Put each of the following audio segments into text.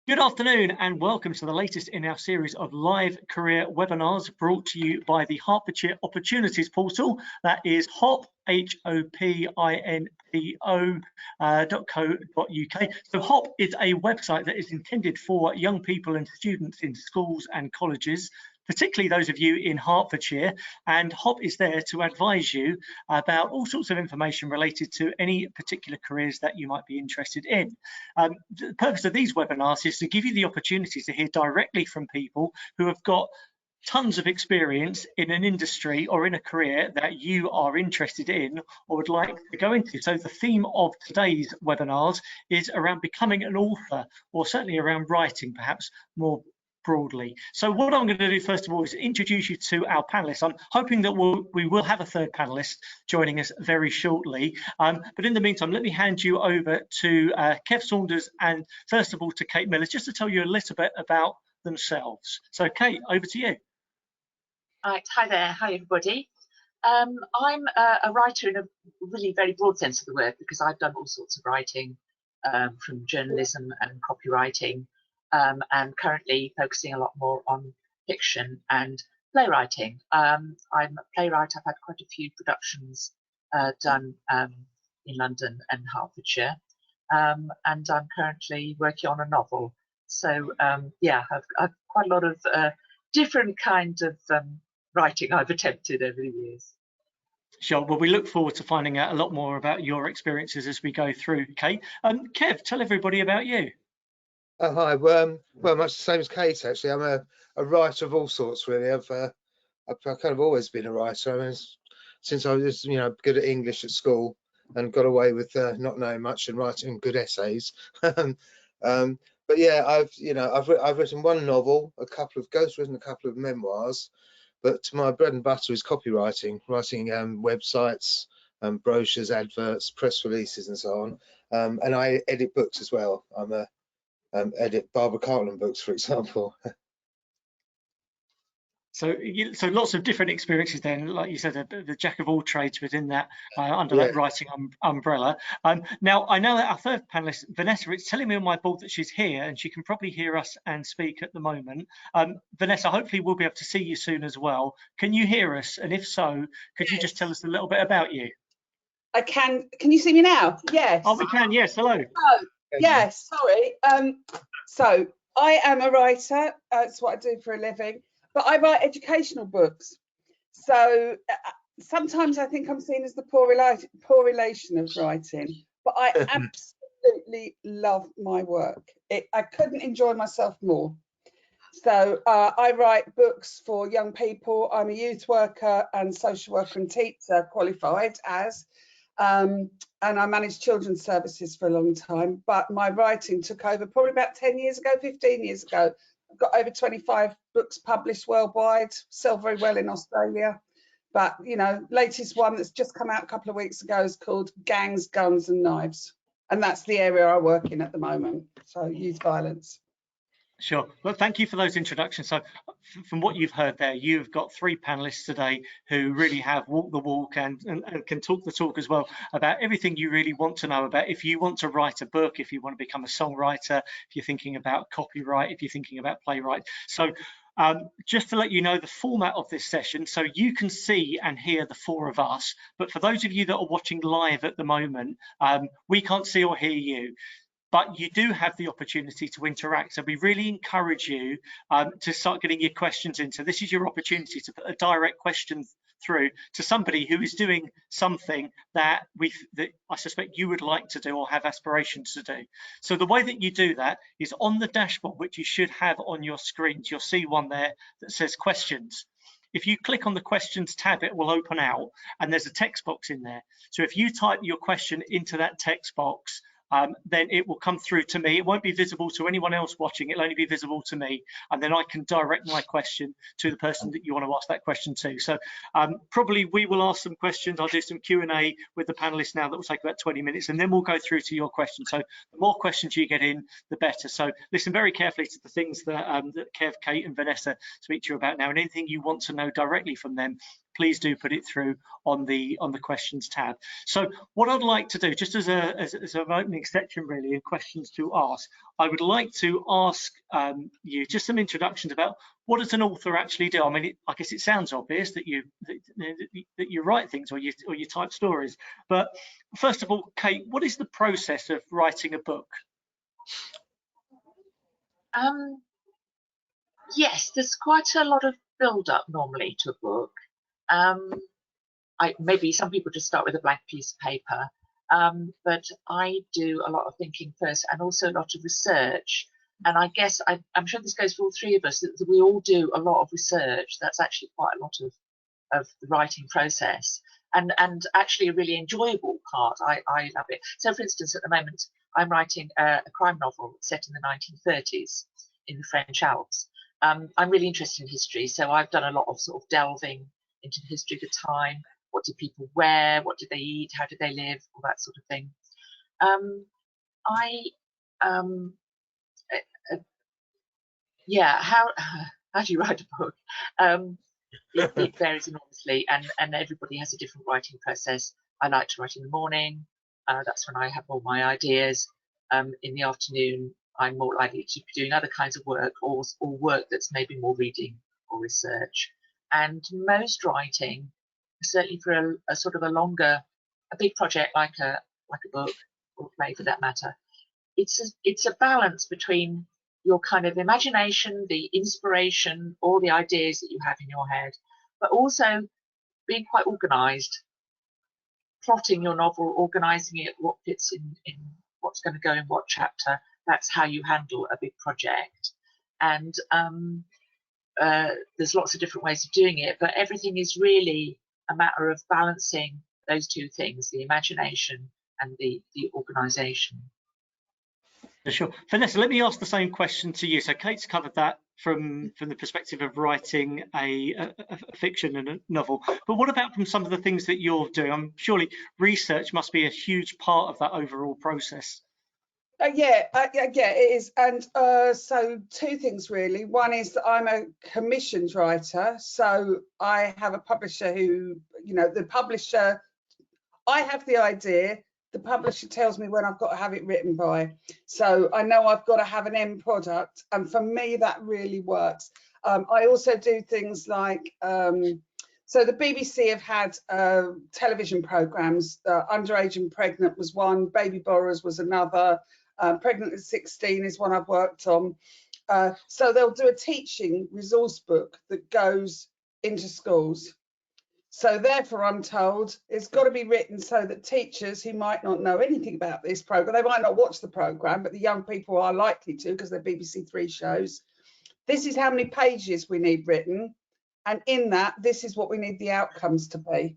Good afternoon and welcome to the latest in our series of live career webinars brought to you by the Hertfordshire Opportunities Portal. That is HOP, HOPINTO.co.uk. So HOP is a website that is intended for young people and students in schools and colleges, particularly those of you in Hertfordshire, and HOP is there to advise you about all sorts of information related to any particular careers that you might be interested in. The purpose of these webinars is to give you the opportunity to hear directly from people who have got tons of experience in an industry or in a career that you are interested in or would like to go into. So the theme of today's webinars is around becoming an author, or certainly around writing, perhaps more broadly. So what I'm going to do first of all is introduce you to our panelists. I'm hoping that we will have a third panelist joining us very shortly. But in the meantime, let me hand you over to Kev Saunders and first of all to Kate Miller, just to tell you a little bit about themselves. So Kate, over to you. Right, hi there, hi everybody. I'm a writer in a really very broad sense of the word, because I've done all sorts of writing, from journalism and copywriting, and currently focusing a lot more on fiction and playwriting. I'm a playwright. I've had quite a few productions done in London and Hertfordshire, and I'm currently working on a novel. So yeah, I've quite a lot of different kinds of writing I've attempted over the years. Sure. Well, we look forward to finding out a lot more about your experiences as we go through, Kate. Kev, tell everybody about you. Oh, hi. Well, much the same as Kate, actually. I'm a writer of all sorts, really. I've kind of always been a writer. I mean, since I was, good at English at school and got away with not knowing much and writing good essays. But yeah, I've written one novel, written a couple of memoirs. But my bread and butter is copywriting, writing websites, brochures, adverts, press releases, and so on. And I edit books as well. I'm a edit Barbara Cartland books, for example. So lots of different experiences then, like you said, the jack of all trades within that, under that writing umbrella. Now, I know that our third panelist, Vanessa, it's telling me on my board that she's here and she can probably hear us and speak at the moment. Vanessa, hopefully we'll be able to see you soon as well. Can you hear us? And if so, could you just tell us a little bit about you? I can. Can you see me now? Yes. Oh, we can. Yes. Hello. Oh, yes. Sorry. So I am a writer. That's what I do for a living. But I write educational books. So sometimes I think I'm seen as the poor relation of writing. But I absolutely love my work. I couldn't enjoy myself more. So I write books for young people. I'm a youth worker and social worker and teacher, qualified as. And I managed children's services for a long time, but my writing took over probably about 10 years ago, 15 years ago. I've got over 25 books published worldwide, sell very well in Australia. But, latest one that's just come out a couple of weeks ago is called Gangs, Guns and Knives. And that's the area I work in at the moment. So youth violence. Sure. Well, thank you for those introductions. So from what you've heard there, you've got three panelists today who really have walked the walk and can talk the talk as well about everything you really want to know about. If you want to write a book, if you want to become a songwriter, if you're thinking about copyright, if you're thinking about playwright. So just to let you know the format of this session, so you can see and hear the four of us, but for those of you that are watching live at the moment, we can't see or hear you. But you do have the opportunity to interact. So we really encourage you to start getting your questions in. So this is your opportunity to put a direct question through to somebody who is doing something that I suspect you would like to do or have aspirations to do. So the way that you do that is on the dashboard, which you should have on your screens. You'll see one there that says questions. If you click on the questions tab, it will open out and there's a text box in there. So if you type your question into that text box, then it will come through to me. It won't be visible to anyone else watching. It'll only be visible to me, and then I can direct my question to the person that you want to ask that question to. So probably we will ask some questions. I'll do some Q&A with the panelists now. That will take about 20 minutes, and then we'll go through to your questions. So the more questions you get in, the better. So listen very carefully to the things that, that Kev, Kate and Vanessa speak to you about now, and anything you want to know directly from them, please do put it through on the questions tab. So what I'd like to do, just as an opening section really, and questions to ask, I would like to ask you just some introductions about what does an author actually do. I mean, I guess it sounds obvious that you write things or you type stories, but first of all, Kate, what is the process of writing a book? Yes, there's quite a lot of build-up normally to a book. Maybe some people just start with a blank piece of paper, but I do a lot of thinking first, and also a lot of research. And I guess I'm sure this goes for all three of us, that we all do a lot of research. That's actually quite a lot of the writing process, and actually a really enjoyable part. I love it. So, for instance, at the moment, I'm writing a crime novel set in the 1930s in the French Alps. I'm really interested in history, so I've done a lot of sort of delving into the history of the time. What did people wear? What did they eat? How did they live? All that sort of thing. Yeah, how do you write a book? It varies enormously, and everybody has a different writing process. I like to write in the morning. That's when I have all my ideas. In the afternoon, I'm more likely to be doing other kinds of work, or work that's maybe more reading or research. And most writing, certainly for a sort of a big project like a book or play for that matter, it's a balance between your kind of imagination, the inspiration, all the ideas that you have in your head, but also being quite organised, plotting your novel, organising it, what fits in what's going to go in what chapter. That's how you handle a big project. And there's lots of different ways of doing it, but everything is really a matter of balancing those two things, the imagination and the organisation. Sure. Vanessa, let me ask the same question to you. So Kate's covered that from the perspective of writing a fiction and a novel, but what about from some of the things that you're doing? Surely research must be a huge part of that overall process. Yeah, it is. And so two things really. One is that I'm a commissioned writer. So I have a publisher who, the publisher, I have the idea, the publisher tells me when I've got to have it written by. So I know I've got to have an end product. And for me, that really works. I also do things like, so the BBC have had television programmes. Underage and Pregnant was one, Baby Borrowers was another. Pregnant at 16 is one I've worked on. So they'll do a teaching resource book that goes into schools. So therefore, I'm told it's got to be written so that teachers who might not know anything about this programme, they might not watch the programme, but the young people are likely to because they're BBC Three shows. This is how many pages we need written. And in that, this is what we need the outcomes to be.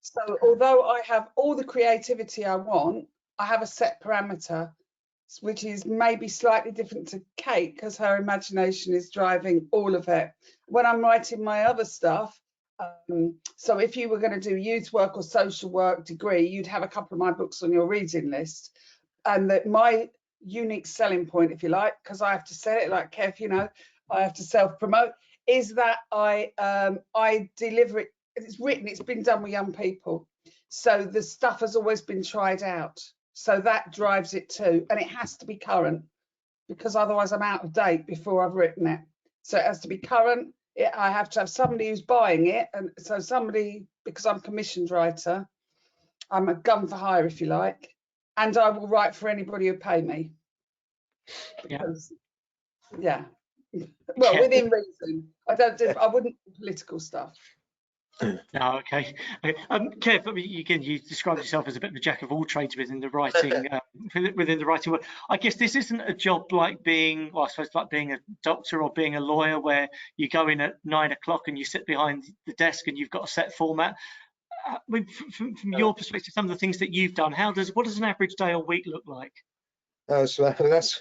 So although I have all the creativity I want, I have a set parameter, which is maybe slightly different to Kate because her imagination is driving all of it. When I'm writing my other stuff, so if you were going to do youth work or social work degree, you'd have a couple of my books on your reading list. And that my unique selling point, if you like, because I have to sell it like Kev, I have to self-promote, is that I deliver it. It's written, it's been done with young people. So the stuff has always been tried out. So that drives it too. And it has to be current because otherwise I'm out of date before I've written it. So it has to be current. I have to have somebody who's buying it. And so somebody, because I'm commissioned writer, I'm a gun for hire, if you like. And I will write for anybody who pay me. Because, yeah. Well, within reason. I wouldn't do political stuff. No, okay. Kev, I mean, again, you described yourself as a bit of a jack of all trades within the writing world. I guess this isn't a job like being, well, I suppose like being a doctor or being a lawyer, where you go in at 9 o'clock and you sit behind the desk and you've got a set format. I mean, from your perspective, some of the things that you've done, what does an average day or week look like? Oh, so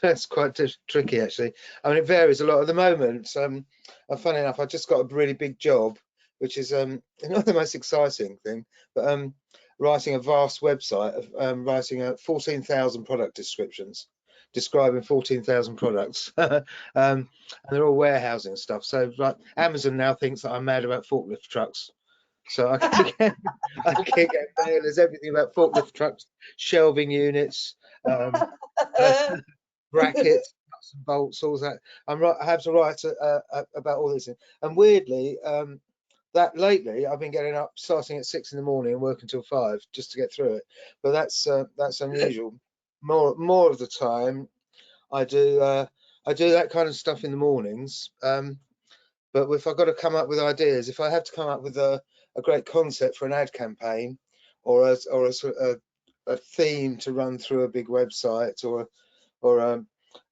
that's quite tricky actually. I mean, it varies a lot at the moment. Funny enough, I just got a really big job, which is not the most exciting thing, but writing a vast website of writing 14,000 product descriptions, describing 14,000 products, and they're all warehousing stuff. So like Amazon now thinks that I'm mad about forklift trucks. So I keep getting there's everything about forklift trucks, shelving units, brackets, nuts and bolts, all that. I have to write about all this. And weirdly, that lately I've been getting up, starting at 6 in the morning and working till 5 just to get through it. But that's unusual. More of the time, I do that kind of stuff in the mornings. But if I've got to come up with ideas, if I have to come up with a great concept for an ad campaign, or a theme to run through a big website, or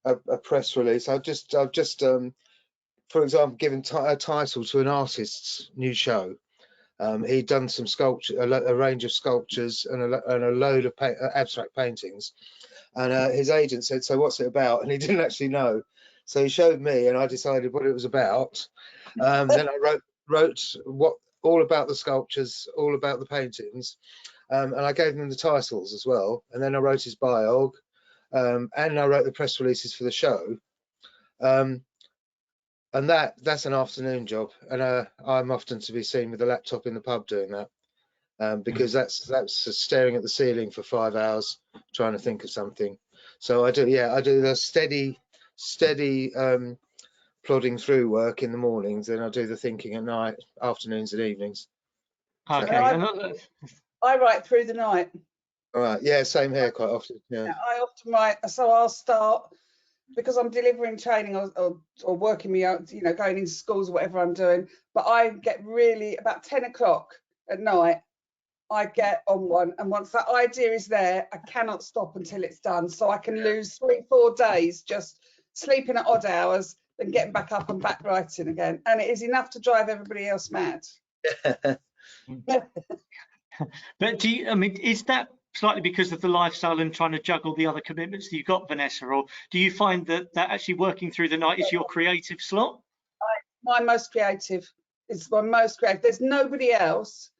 a press release, I've just for example given a title to an artist's new show. He'd done some sculpture, a range of sculptures and a load of abstract paintings, and his agent said, "So what's it about?" And he didn't actually know, so he showed me, and I decided what it was about. Then I wrote all about the sculptures, all about the paintings, and I gave him the titles as well. And then I wrote his biog, and I wrote the press releases for the show. And that's an afternoon job, and I'm often to be seen with a laptop in the pub doing that, because that's staring at the ceiling for 5 hours trying to think of something. So I do the steady plodding through work in the mornings, and I do the thinking at night, afternoons and evenings. Okay. I write through the night. All right, yeah, same here quite often. Yeah, I often write, so I'll start, because I'm delivering training or working me out, going into schools or whatever I'm doing, but I get really about 10 o'clock at night, I get on one, and once that idea is there, I cannot stop until it's done. So I can lose 3-4 days just sleeping at odd hours, then getting back up and back writing again, and it is enough to drive everybody else mad. But is that slightly because of the lifestyle and trying to juggle the other commitments that you've got, Vanessa, or do you find that actually working through the night is your creative slot? My most creative. It's my most creative. There's nobody else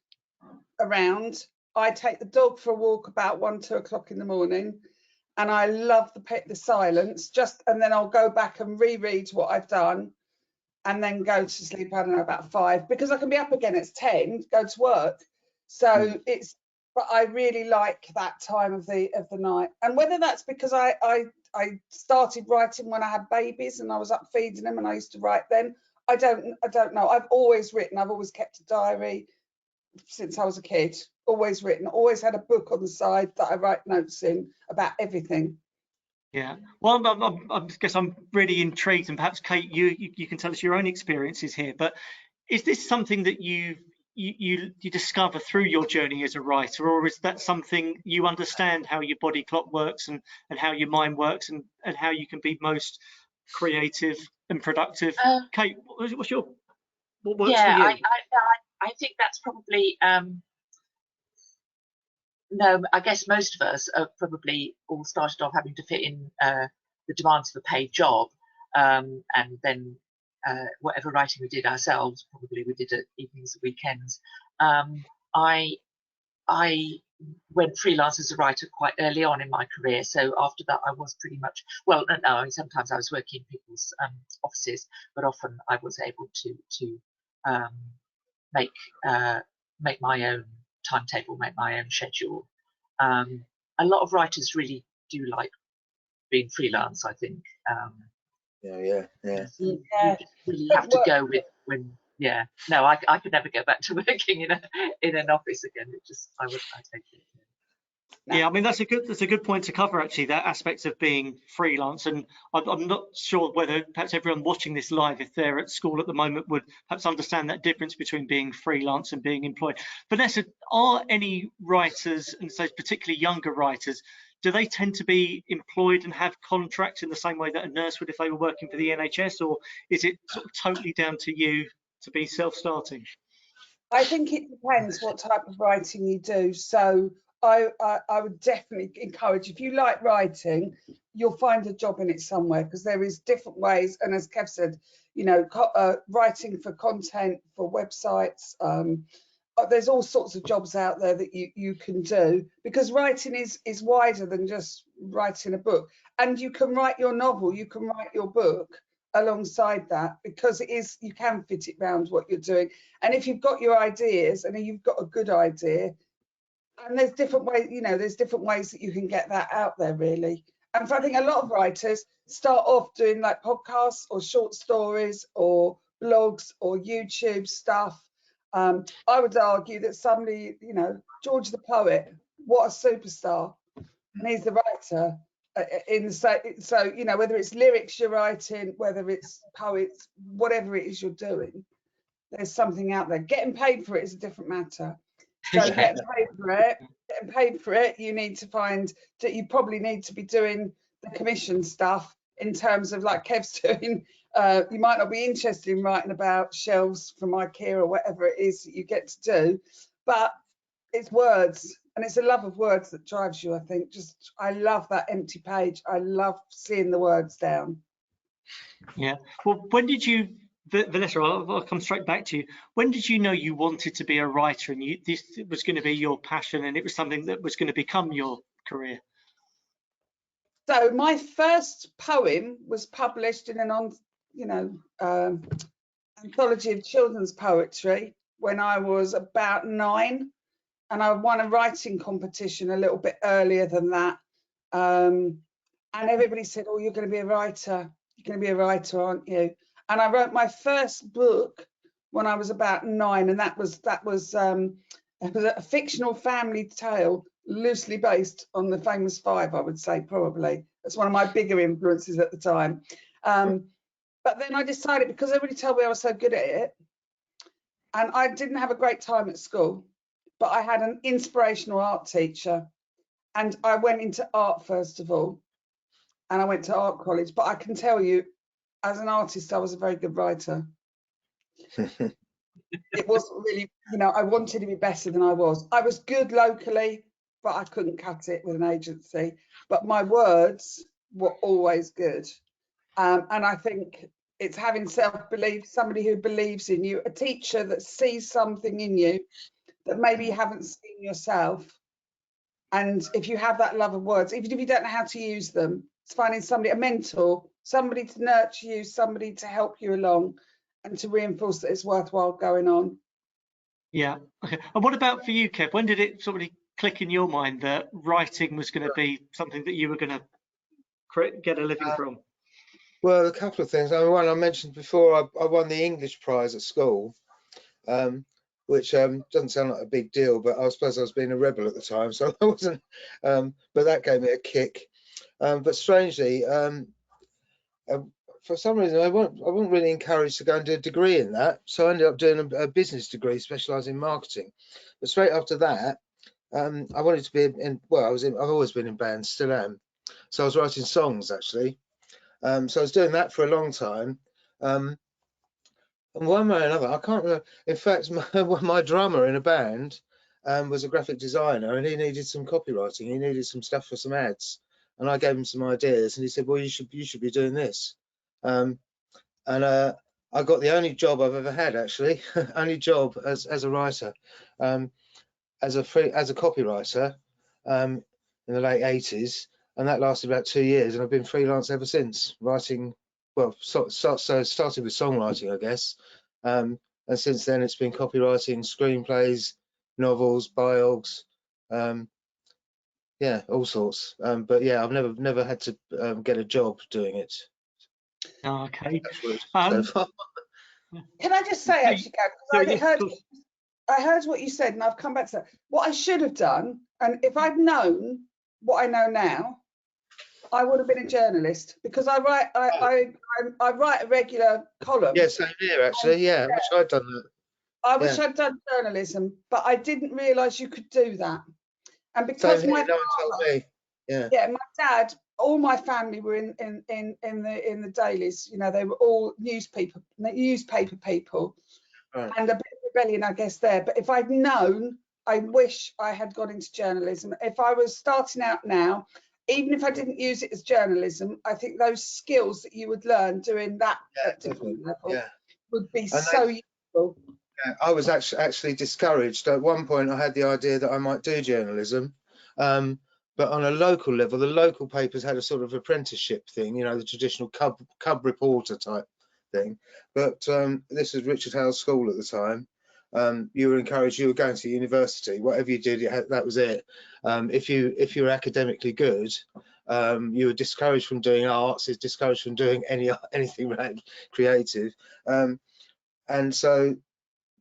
around. I take the dog for a walk about 1-2 o'clock in the morning, and I love the silence. And then I'll go back and reread what I've done, and then go to sleep. I don't know, about 5, because I can be up again at 10, go to work. So but I really like that time of the night. And whether that's because I started writing when I had babies and I was up feeding them, and I used to write then, I don't know. I've always written. I've always kept a diary since I was a kid. Always written. Always had a book on the side that I write notes in about everything. Yeah. Well, I guess I'm really intrigued, and perhaps Kate, you can tell us your own experiences here. But is this something that you discover through your journey as a writer, or is that something you understand how your body clock works and how your mind works and how you can be most creative and productive? Kate, what works for you? I think that's probably no, I guess most of us are probably all started off having to fit in the demands of a paid job, and then whatever writing we did ourselves, probably we did at evenings and weekends. I went freelance as a writer quite early on in my career, so after that I was pretty much, well, no, sometimes I was working in people's offices, but often I was able to make my own timetable, make my own schedule. A lot of writers really do like being freelance, I think. Yeah. You just really have to go with when. Yeah, no, I could never go back to working in an office again. I take it. Yeah, I mean that's a good point to cover, actually, that aspect of being freelance. And I'm not sure whether perhaps everyone watching this live, if they're at school at the moment, would perhaps understand that difference between being freelance and being employed. Vanessa, are any writers, and so particularly younger writers, do they tend to be employed and have contracts in the same way that a nurse would if they were working for the NHS, or is it sort of totally down to you to be self-starting? I think it depends what type of writing you do. So I would definitely encourage, if you like writing, you'll find a job in it somewhere, because there is different ways. And as Kev said, writing for content, for websites, there's all sorts of jobs out there that you can do, because writing is wider than just writing a book. And you can write your novel, you can write your book alongside that, because it is, you can fit it around what you're doing. And if you've got your ideas and you've got a good idea, and there's different ways, you know, there's different ways that you can get that out there, really. And I think a lot of writers start off doing like podcasts or short stories or blogs or YouTube stuff. I would argue that somebody, you know, George the poet, what a superstar, and he's the writer. So, you know, whether it's lyrics you're writing, whether it's poets, whatever it is you're doing, there's something out there. Getting paid for it is a different matter. So getting paid for it, you need to find that you probably need to be doing the commission stuff in terms of, like Kev's doing. You might not be interested in writing about shelves from IKEA or whatever it is that you get to do, but it's words, and it's a love of words that drives you, I think. Just, I love that empty page. I love seeing the words down. Yeah. Well, when did you, Vanessa, I'll come straight back to you. When did you know you wanted to be a writer and this was going to be your passion and it was something that was going to become your career? So my first poem was published in an anthology of children's poetry when I was about 9, and I won a writing competition a little bit earlier than that. And everybody said, "Oh, you're going to be a writer. You're going to be a writer, aren't you?" And I wrote my first book when I was about 9, and that was a fictional family tale, loosely based on the famous Five, I would say, probably. That's one of my bigger influences at the time. But then I decided, because everybody told me I was so good at it, and I didn't have a great time at school, but I had an inspirational art teacher, and I went into art first of all, and I went to art college. But I can tell you, as an artist, I was a very good writer. It wasn't really, you know, I wanted to be better than I was. I was good locally, but I couldn't cut it with an agency. But my words were always good. And I think it's having self-belief, somebody who believes in you, a teacher that sees something in you that maybe you haven't seen yourself. And if you have that love of words, even if you don't know how to use them, it's finding somebody, a mentor, somebody to nurture you, somebody to help you along and to reinforce that it's worthwhile going on. Yeah. Okay. And what about for you, Kev? When did it sort of click in your mind that writing was going to be something that you were going to get a living from? Well, a couple of things. I mean, one I mentioned before, I won the English prize at school, which doesn't sound like a big deal, but I suppose I was being a rebel at the time, so I wasn't. But that gave me a kick. But strangely, for some reason, I wasn't really encouraged to go and do a degree in that, so I ended up doing a business degree, specialising in marketing. But straight after that, I wanted to be in. Well, I've always been in bands, still am. So I was writing songs actually. So I was doing that for a long time. And one way or another, I can't remember. In fact, my drummer in a band was a graphic designer, and he needed some copywriting. He needed some stuff for some ads, and I gave him some ideas. And he said, "Well, you should be doing this." And I got the only job I've ever had, actually, only job as a writer, as a copywriter in the late 80s, and that lasted about 2 years, and I've been freelance ever since, writing. Well, so started with songwriting, I guess, and since then it's been copywriting, screenplays, novels, biogs, yeah, all sorts. But yeah, I've never had to get a job doing it. Okay. So far. Can I just say, actually, Gav, I heard what you said, and I've come back to that. What I should have done, and if I'd known what I know now, I would have been a journalist, because I write a regular column. Yeah, same here actually. Yeah, I wish I'd done that. I wish I'd done journalism, but I didn't realise you could do that. And because no one told me. Yeah, my dad, all my family were in the dailies. You know, they were all newspaper people, right. And a bit of rebellion, I guess, there. But if I'd known, I wish I had got into journalism. If I was starting out now, even if I didn't use it as journalism, I think those skills that you would learn doing that at different level would be so useful. Yeah, I was actually discouraged. At one point, I had the idea that I might do journalism, but on a local level, the local papers had a sort of apprenticeship thing, you know, the traditional cub reporter type thing. But this was Richard Hale's school at the time. You were encouraged. You were going to university. Whatever you did, that was it. If you were academically good, you were discouraged from doing arts. Is discouraged from doing anything like creative. And so,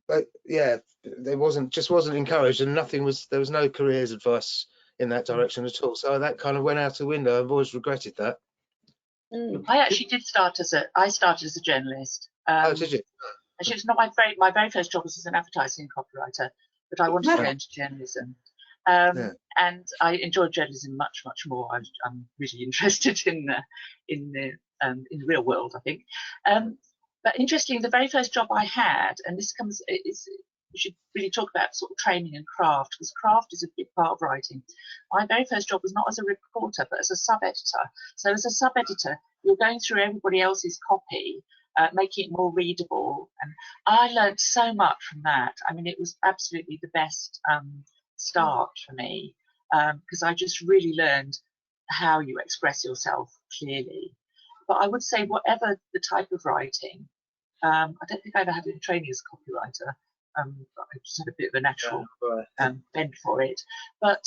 but yeah, there wasn't encouraged, and there was no careers advice in that direction at all. So that kind of went out the window. I've always regretted that. I actually did start I started as a journalist. Oh, did you? Actually, it's not my very first job was as an advertising copywriter, but I wanted to go into journalism. And I enjoyed journalism much more. I'm really interested in the real world, I think. But interestingly, the very first job I had, and this we should really talk about sort of training and craft, because craft is a big part of writing. My very first job was not as a reporter, but as a sub-editor. So as a sub-editor, you're going through everybody else's copy, making it more readable. And I learned so much from that. I mean, it was absolutely the best start for me, because I just really learned how you express yourself clearly. But I would say whatever the type of writing, I don't think I ever had any training as a copywriter. I just had a bit of a natural bent for it. But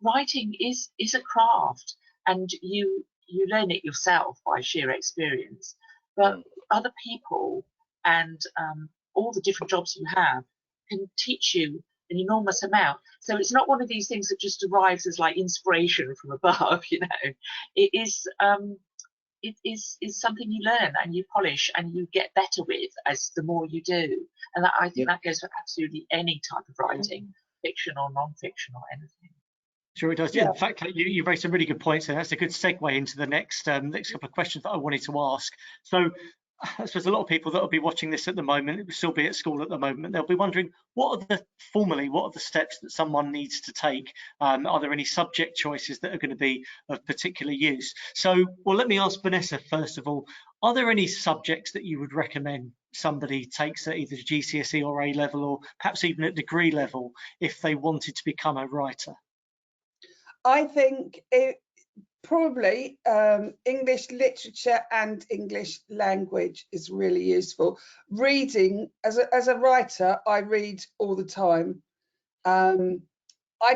writing is a craft, and you learn it yourself by sheer experience. But other people and all the different jobs you have can teach you an enormous amount. So it's not one of these things that just arrives as like inspiration from above, you know. It is something you learn and you polish and you get better with as the more you do. And I think that goes for absolutely any type of writing, fiction or non-fiction or anything. Sure, it does. Yeah. In fact, you raised some really good points, and that's a good segue into the next couple of questions that I wanted to ask. So I suppose a lot of people that will be watching this at the moment, will still be at school at the moment, they'll be wondering, what are the steps that someone needs to take? Are there any subject choices that are going to be of particular use? So, well, let me ask Vanessa first of all, are there any subjects that you would recommend somebody takes at either GCSE or A level, or perhaps even at degree level, if they wanted to become a writer? I think probably English literature and English language is really useful. Reading, as a writer, I read all the time. I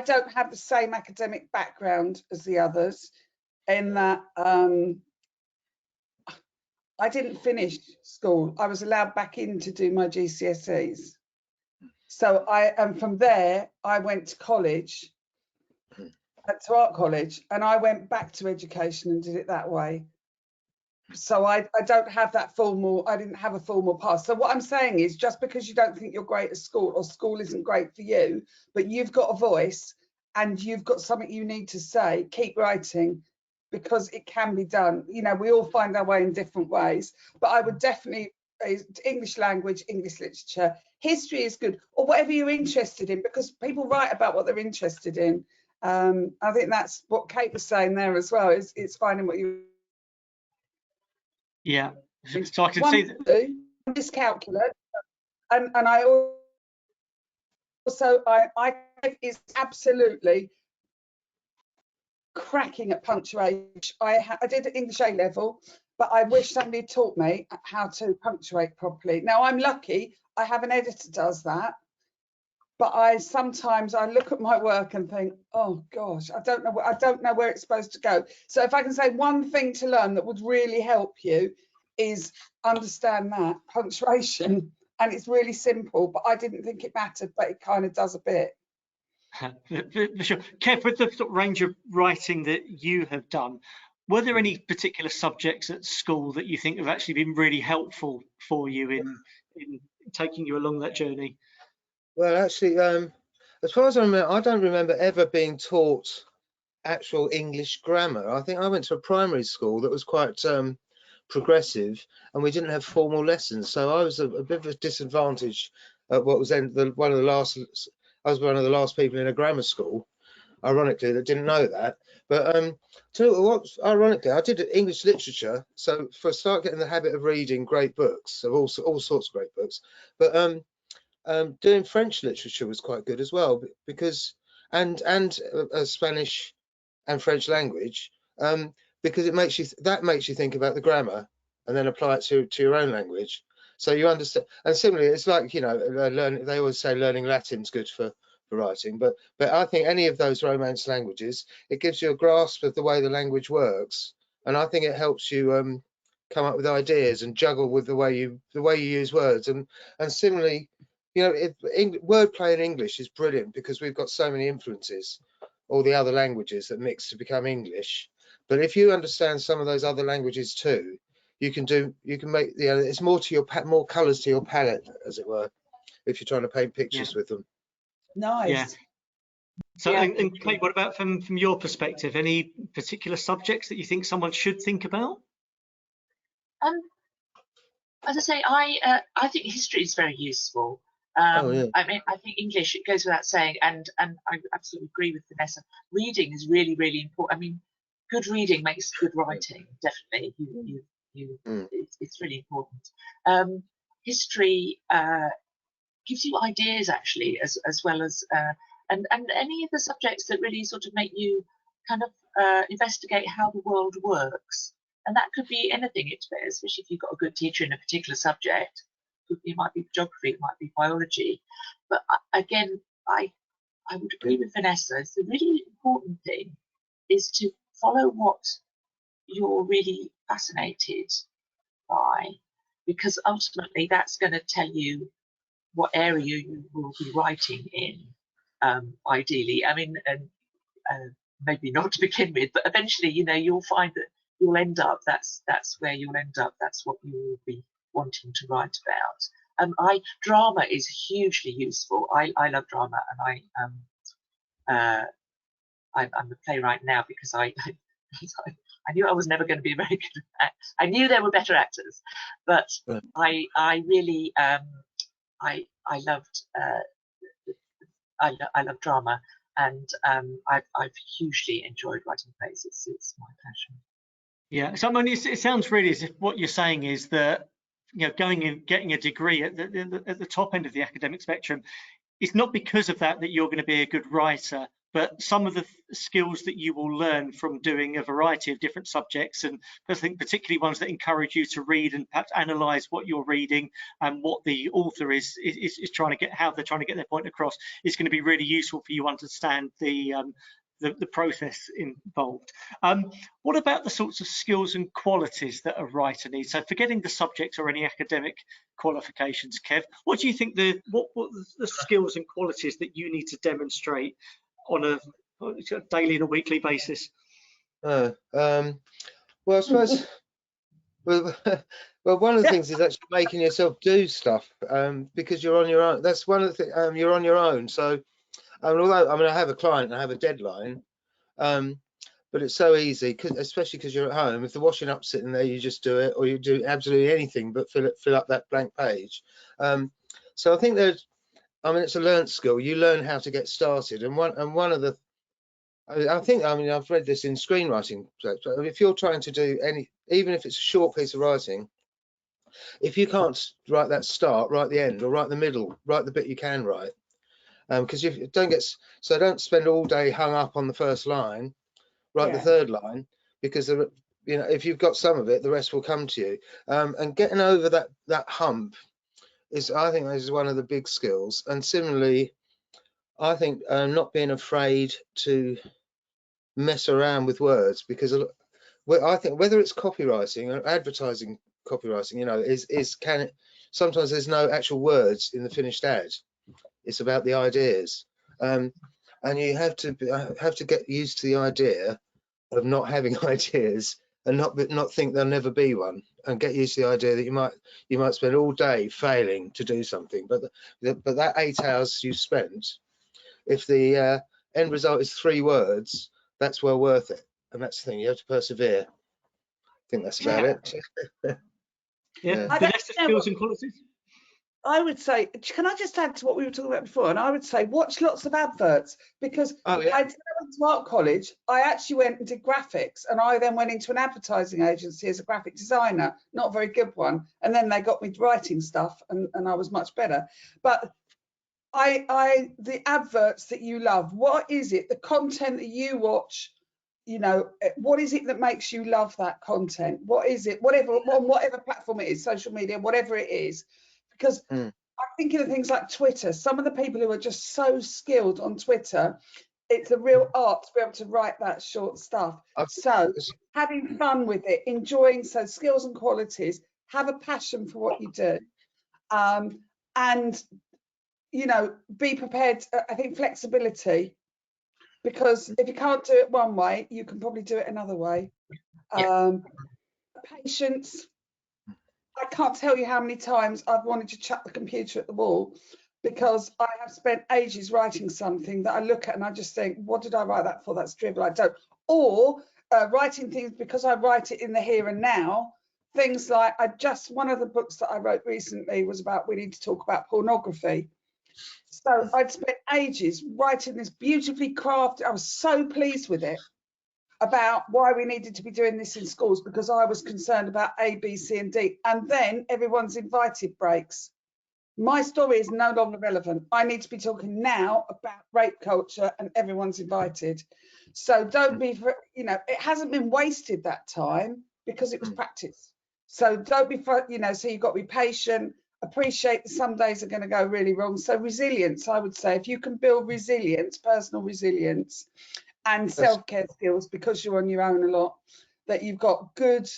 don't have the same academic background as the others, in that I didn't finish school. I was allowed back in to do my GCSEs. So from there, I went to college, to art college, and I went back to education and did it that way. So I don't have that formal, I didn't have a formal path. So what I'm saying is, just because you don't think you're great at school, or school isn't great for you, but you've got a voice and you've got something you need to say, keep writing, because it can be done. You know, we all find our way in different ways, but I would definitely, English language, English literature, history is good, or whatever you're interested in, because people write about what they're interested in. I think that's what Kate was saying there as well, is it's finding what you... Yeah, so I can see that. Dyscalculic, and I also, I is absolutely cracking at punctuation. I did English A level, but I wish somebody taught me how to punctuate properly. Now, I'm lucky, I have an editor does that, but sometimes I look at my work and think, oh gosh, I don't know where it's supposed to go. So if I can say one thing to learn that would really help you, is understand that punctuation. And it's really simple, but I didn't think it mattered, but it kind of does a bit. Sure. Kev, with the sort of range of writing that you have done, were there any particular subjects at school that you think have actually been really helpful for you in taking you along that journey? Well, actually, as far as I remember, I don't remember ever being taught actual English grammar. I think I went to a primary school that was quite progressive, and we didn't have formal lessons, so I was a bit of a disadvantage at what was then I was one of the last people in a grammar school, ironically, that didn't know that. But ironically, I did English literature, so for a start, getting the habit of reading great books, of all sorts of great books. But doing French literature was quite good as well, because and Spanish and French language, because it makes you think about the grammar, and then apply it to your own language. So you understand. And similarly, it's like, you know, learning. They always say learning Latin's good for writing, but I think any of those Romance languages, it gives you a grasp of the way the language works, and I think it helps you come up with ideas and juggle with the way you use words. And similarly, you know, wordplay in English is brilliant because we've got so many influences, all the other languages that mix to become English. But if you understand some of those other languages too, you can make, you know, it's more to your more colours to your palette, as it were, if you're trying to paint pictures with them. Nice. Yeah. So, Yeah. and Kate, what about from your perspective? Any particular subjects that you think someone should think about? As I say, I think history is very useful. I mean, I think English, it goes without saying, and I absolutely agree with Vanessa. Reading is really, really important. I mean, good reading makes good writing. Definitely, it's really important. History gives you ideas, actually, as well as and any of the subjects that really sort of make you kind of investigate how the world works. And that could be anything, especially if you've got a good teacher in a particular subject. It might be geography, it might be biology. But again, I would agree with Vanessa. It's the really important thing is to follow what you're really fascinated by, because ultimately that's going to tell you what area you will be writing in, ideally. I mean, and maybe not to begin with, but eventually, you know, you'll find that you'll end up, that's where you'll end up, that's what you will be wanting to write about. Drama is hugely useful. I love drama, and I'm a playwright now because I knew I was never going to be very good at. I knew there were better actors, but I really I loved I love drama, and I've hugely enjoyed writing plays. It's my passion. Yeah, so I mean, it sounds really as if what you're saying is that, you know, going and getting a degree at the top end of the academic spectrum, it's not because of that you're going to be a good writer, but some of the skills that you will learn from doing a variety of different subjects, and I think particularly ones that encourage you to read and perhaps analyze what you're reading and what the author is trying to get, how they're trying to get their point across, is going to be really useful for you to understand the process involved. What about the sorts of skills and qualities that a writer needs? So forgetting the subject or any academic qualifications, Kev, what do you think what the skills and qualities that you need to demonstrate on a daily and a weekly basis? Well, I suppose well, one of the things is actually making yourself do stuff, because you're on your own. That's one of the things. You're on your own. So although I have a client and I have a deadline, but it's so easy, especially because you're at home. If the washing up's sitting there, you just do it, or you do absolutely anything but fill up that blank page. So I think it's a learned skill. You learn how to get started, and one of the, I've read this in screenwriting. If you're trying to do even if it's a short piece of writing, if you can't write that start, write the end, or write the middle, write the bit you can write. Because you don't spend all day hung up on the first line, write the third line, because if you've got some of it, the rest will come to you. And getting over that hump I think is one of the big skills. And similarly, I think not being afraid to mess around with words, because I think whether it's copywriting or advertising copywriting, sometimes there's no actual words in the finished ad. It's about the ideas, and you have to get used to the idea of not having ideas and not think there'll never be one, and get used to the idea that you might spend all day failing to do something, but that 8 hours you spent, if the end result is 3 words, that's well worth it. And that's the thing, you have to persevere. I think that's about it. Yeah. The next skills and qualities? I would say, can I just add to what we were talking about before? And I would say, watch lots of adverts, because I went to art college. I actually went and did graphics, and I then went into an advertising agency as a graphic designer, not a very good one. And then they got me writing stuff, and I was much better. But the adverts that you love, what is it, the content that you watch you know, what is it that makes you love that content? What is it, whatever, on whatever platform it is, social media, whatever it is? Because I'm thinking of things like Twitter. Some of the people who are just so skilled on Twitter, it's a real art to be able to write that short stuff. So having fun with it, enjoying, so skills and qualities, have a passion for what you do, and, you know, be prepared. I think flexibility, because if you can't do it one way, you can probably do it another way. Patience. I can't tell you how many times I've wanted to chuck the computer at the wall, because I have spent ages writing something that I look at and I just think, what did I write that for? That's drivel. I don't. Or writing things because I write it in the here and now. Things like, one of the books that I wrote recently was about, we need to talk about pornography. So I'd spent ages writing this beautifully crafted, I was so pleased with it, about why we needed to be doing this in schools, because I was concerned about A, B, C and D. And then everyone's invited breaks. My story is no longer relevant. I need to be talking now about rape culture, and everyone's invited. So don't be, you know, it hasn't been wasted, that time, because it was practice. So don't be, you know, so you've got to be patient, appreciate that some days are going to go really wrong. So resilience, I would say, if you can build resilience, personal resilience and self-care skills, because you're on your own a lot, that you've got good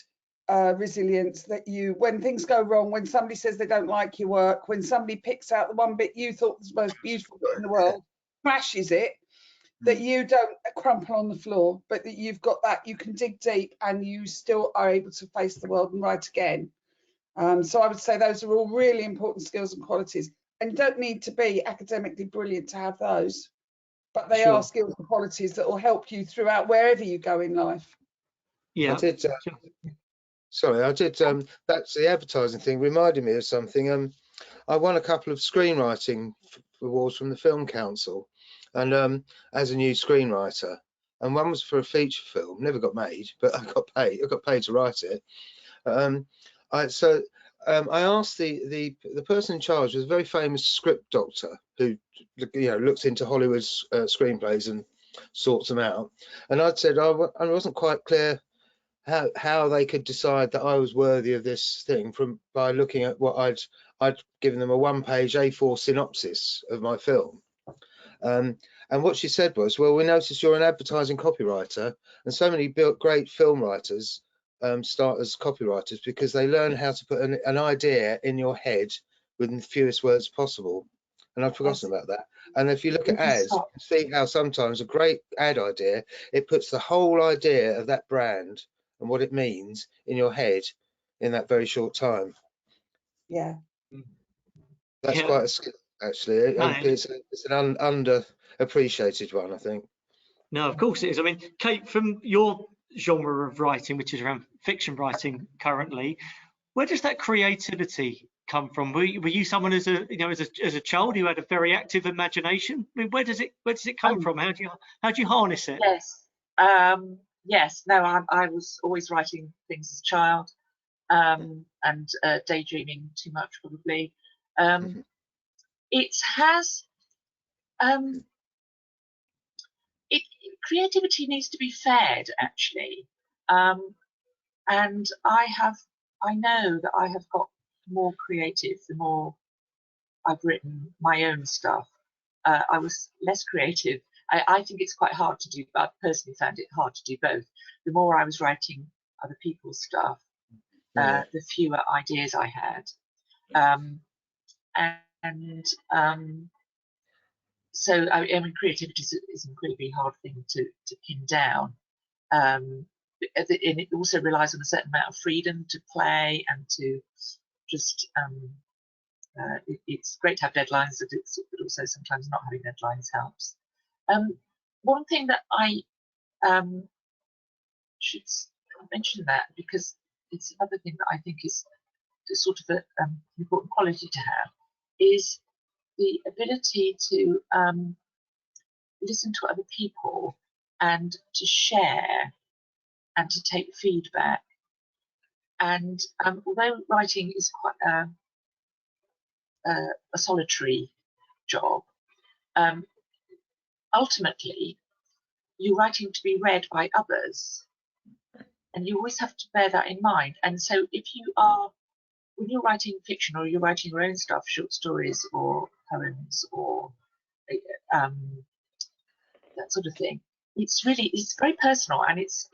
resilience, that you, when things go wrong, when somebody says they don't like your work, when somebody picks out the one bit you thought was the most beautiful bit in the world, crashes it, that you don't crumple on the floor, but that you've got that, you can dig deep and you still are able to face the world and write again. So I would say those are all really important skills and qualities, and you don't need to be academically brilliant to have those, but they are skills and qualities that will help you throughout wherever you go in life. Yeah. I did. That's the advertising thing reminded me of something. I won a couple of screenwriting awards from the Film Council, and as a new screenwriter, and one was for a feature film, never got made, but I got paid. I got paid to write it. I asked the person in charge, was a very famous script doctor who, you know, looks into Hollywood's screenplays and sorts them out. And I'd said I wasn't quite clear how they could decide that I was worthy of this thing by looking at what I'd given them, a one-page A4 synopsis of my film. And what she said was, well, we noticed you're an advertising copywriter, and so many great film writers start as copywriters because they learn how to put an idea in your head within the fewest words possible. And I've forgotten about that. And if you look at ads, you can see how sometimes a great ad idea, it puts the whole idea of that brand and what it means in your head in that very short time. Yeah. That's quite a skill, actually. It's an underappreciated one, I think. No, of course it is. I mean, Kate, from your genre of writing, which is around fiction writing currently, where does that creativity come from? Were you someone as a child who had a very active imagination? I mean, where does it come from? How do you harness it? Yes. No, I was always writing things as a child, and daydreaming too much, probably. It has. Creativity needs to be fed, actually, and I know that I have got more creative the more I've written my own stuff. I was less creative. I think it's quite hard to do, but I personally found it hard to do both. The more I was writing other people's stuff, the fewer ideas I had. So I mean, creativity is an incredibly hard thing to pin down. And it also relies on a certain amount of freedom to play and to just it's great to have deadlines, but also sometimes not having deadlines helps. One thing that I should mention, that because it's another thing that I think is sort of an important quality to have, is the ability to listen to other people and to share and to take feedback. And although writing is quite a solitary job, ultimately you're writing to be read by others, and you always have to bear that in mind. And so if you are, when you're writing fiction or you're writing your own stuff, short stories or poems or that sort of thing, it's very personal, and it's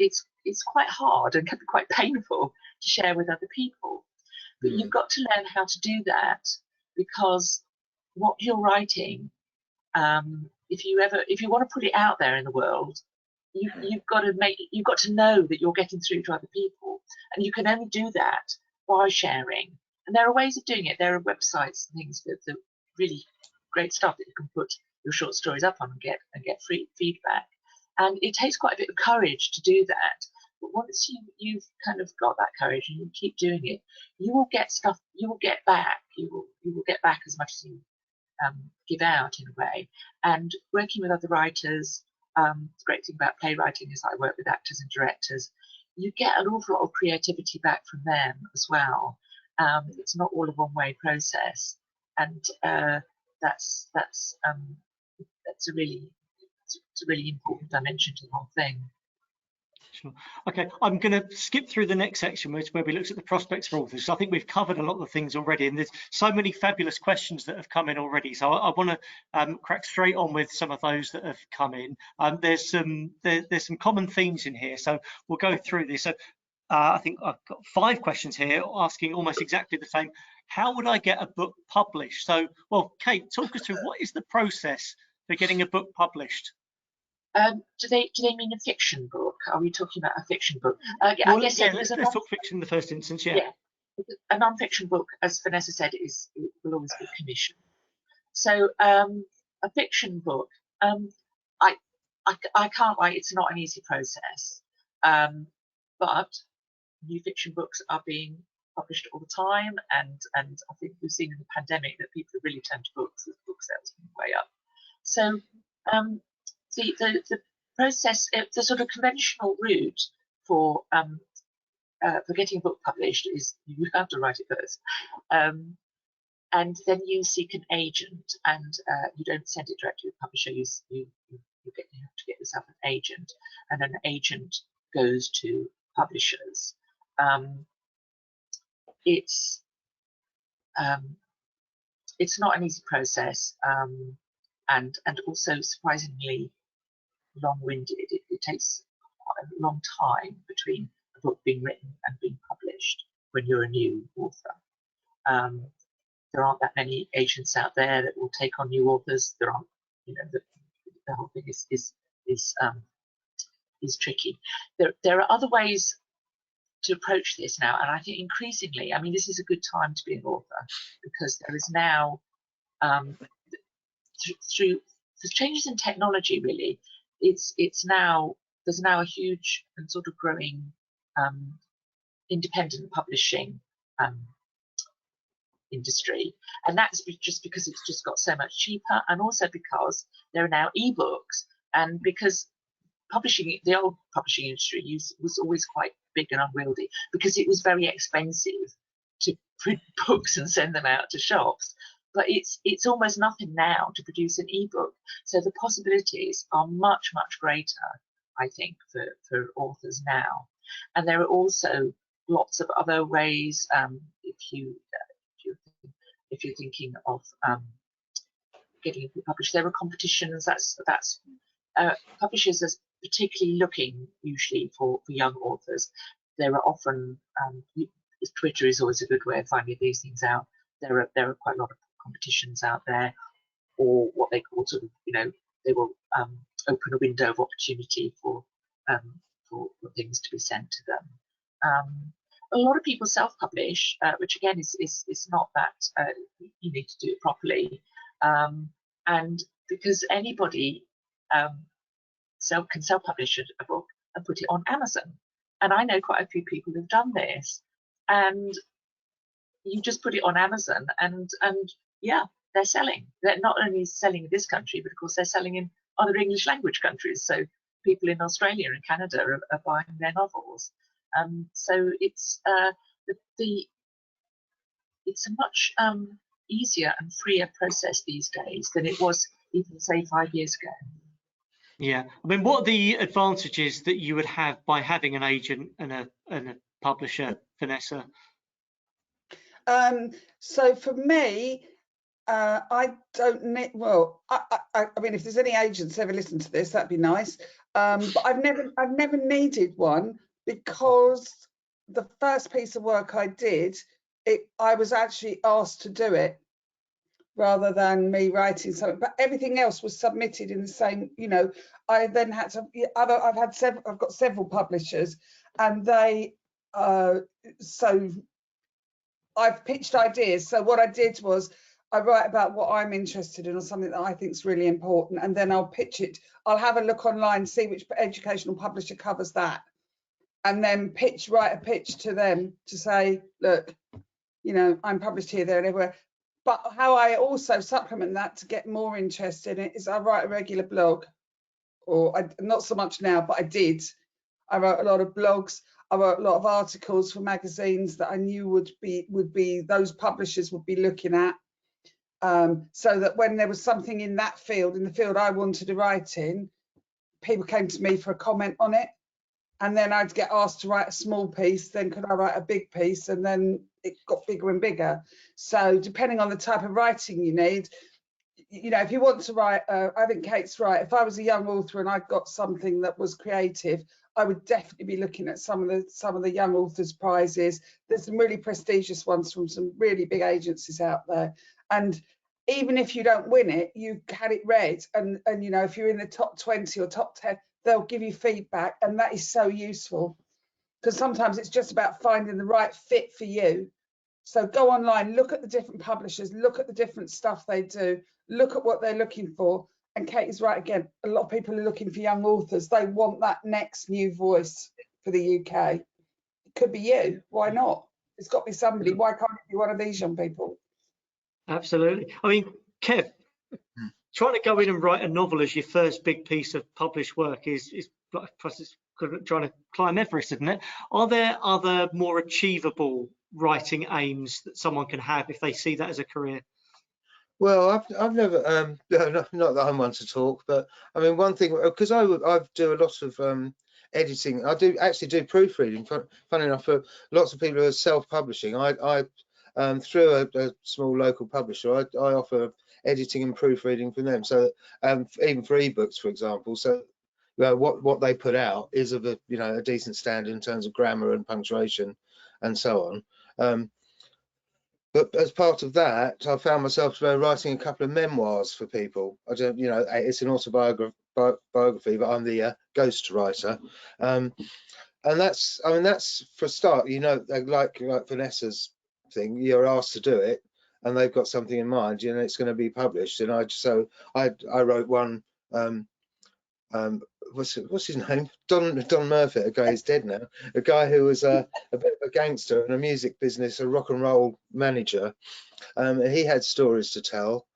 quite hard and can be quite painful to share with other people. But you've got to learn how to do that, because what you're writing, if you want to put it out there in the world, you've got to know that you're getting through to other people, and you can only do that by sharing. And there are ways of doing it. There are websites and things that really great stuff that you can put your short stories up on and get free feedback. And it takes quite a bit of courage to do that. But once you've kind of got that courage and you keep doing it, you will get stuff. You will get back. You will get back as much as you give out, in a way. And working with other writers, the great thing about playwriting is I work with actors and directors. You get an awful lot of creativity back from them as well. It's not all a one-way process, and that's a really important dimension to the whole thing. Sure. Okay, I'm going to skip through the next section, where we looked at the prospects for authors. So I think we've covered a lot of the things already, and there's so many fabulous questions that have come in already. So I want to crack straight on with some of those that have come in. There's some common themes in here, so we'll go through this. So I think I've got 5 questions here asking almost exactly the same. How would I get a book published? So, well, Kate, talk us through what is the process for getting a book published? Do they mean a fiction book? Are we talking about a fiction book? Well, I guess yeah, let's talk fiction in the first instance. Yeah. A non-fiction book, as Vanessa said, will always be commissioned. So a fiction book, I can't write. It's not an easy process, but new fiction books are being published all the time, and I think we've seen in the pandemic that people have really turned to books. The book sales are way up. So the process, the sort of conventional route for getting a book published is you have to write it first, and then you seek an agent, and you don't send it directly to the publisher. You have to get yourself an agent, and an agent goes to publishers. It's not an easy process, and also surprisingly long-winded. It takes quite a long time between a book being written and being published when you're a new author. There aren't that many agents out there that will take on new authors. There aren't, the whole thing is tricky. There are other ways to approach this now, and I think increasingly, I mean, this is a good time to be an author, because there is now, through the changes in technology, really, there's now a huge and sort of growing independent publishing industry, and that's just because it's just got so much cheaper, and also because there are now ebooks, and because the old publishing industry was always quite big and unwieldy, because it was very expensive to print books and send them out to shops. But it's almost nothing now to produce an ebook, so the possibilities are much greater, I think, for authors now. And there are also lots of other ways. If you're thinking of getting a book published, there are competitions. That's publishers are particularly looking usually for young authors. There are often Twitter is always a good way of finding these things out. There are quite a lot of competitions out there, or what they call sort of, they will open a window of opportunity for things to be sent to them. A lot of people self-publish, which again is not that you need to do it properly, and because anybody can self-publish a book and put it on Amazon, and I know quite a few people who've done this, and you just put it on Amazon, and yeah, they're selling. They're not only selling in this country, but of course they're selling in other English language countries. So people in Australia and Canada are buying their novels. So it's it's a much easier and freer process these days than it was even, say, 5 years ago. Yeah, I mean, what are the advantages that you would have by having an agent and a publisher, Vanessa? So for me, I don't need. Well, I mean, if there's any agents ever listen to this, that'd be nice. But I've never needed one, because the first piece of work I did, I was actually asked to do it rather than me writing something. But everything else was submitted in the same. You know, I then had to. I've got several publishers, and they. So I've pitched ideas. So what I did was I write about what I'm interested in or something that I think is really important, and then I'll pitch it. I'll have a look online, see which educational publisher covers that, and then write a pitch to them to say, look, you know, I'm published here, there, and everywhere. But how I also supplement that to get more interest in it is I write a regular blog, or not so much now, but I did. I wrote a lot of blogs. I wrote a lot of articles for magazines that I knew would be those publishers would be looking at, so that when there was something in that field, in the field I wanted to write in, people came to me for a comment on it, and then I'd get asked to write a small piece. Then could I write a big piece? And then it got bigger and bigger. So depending on the type of writing you need, you know, if you want to write, I think Kate's right. If I was a young author and I got something that was creative, I would definitely be looking at some of the young authors prizes. There's some really prestigious ones from some really big agencies out there, and even if you don't win it, you had it read, and you know, if you're in the top 20 or top 10, they'll give you feedback, and that is so useful, because sometimes it's just about finding the right fit for you. So go online, look at the different publishers, look at the different stuff they do, look at what they're looking for. And Kate is right again. A lot of people are looking for young authors. They want that next new voice for the UK. It could be you. Why not? It's got to be somebody. Why can't it be one of these young people? Absolutely. I mean, Kev, trying to go in and write a novel as your first big piece of published work is like trying to climb Everest, isn't it? Are there other more achievable writing aims that someone can have if they see that as a career? Well, I've never not that I'm one to talk, but I mean, one thing, because I do a lot of editing. I do actually do proofreading. Funny enough, for lots of people who are self-publishing, I through a small local publisher, I offer editing and proofreading from them. So even for ebooks, for example, so what they put out is of a decent standard in terms of grammar and punctuation and so on. But as part of that, I found myself writing a couple of memoirs for people. I don't, it's an autobiography, but I'm the ghost writer. And that's for a start, like Vanessa's thing, you're asked to do it, and they've got something in mind, it's going to be published. And I wrote one. What's his name? Don Murphy, a guy who's dead now. A guy who was a bit of a gangster in a music business, a rock and roll manager. He had stories to tell.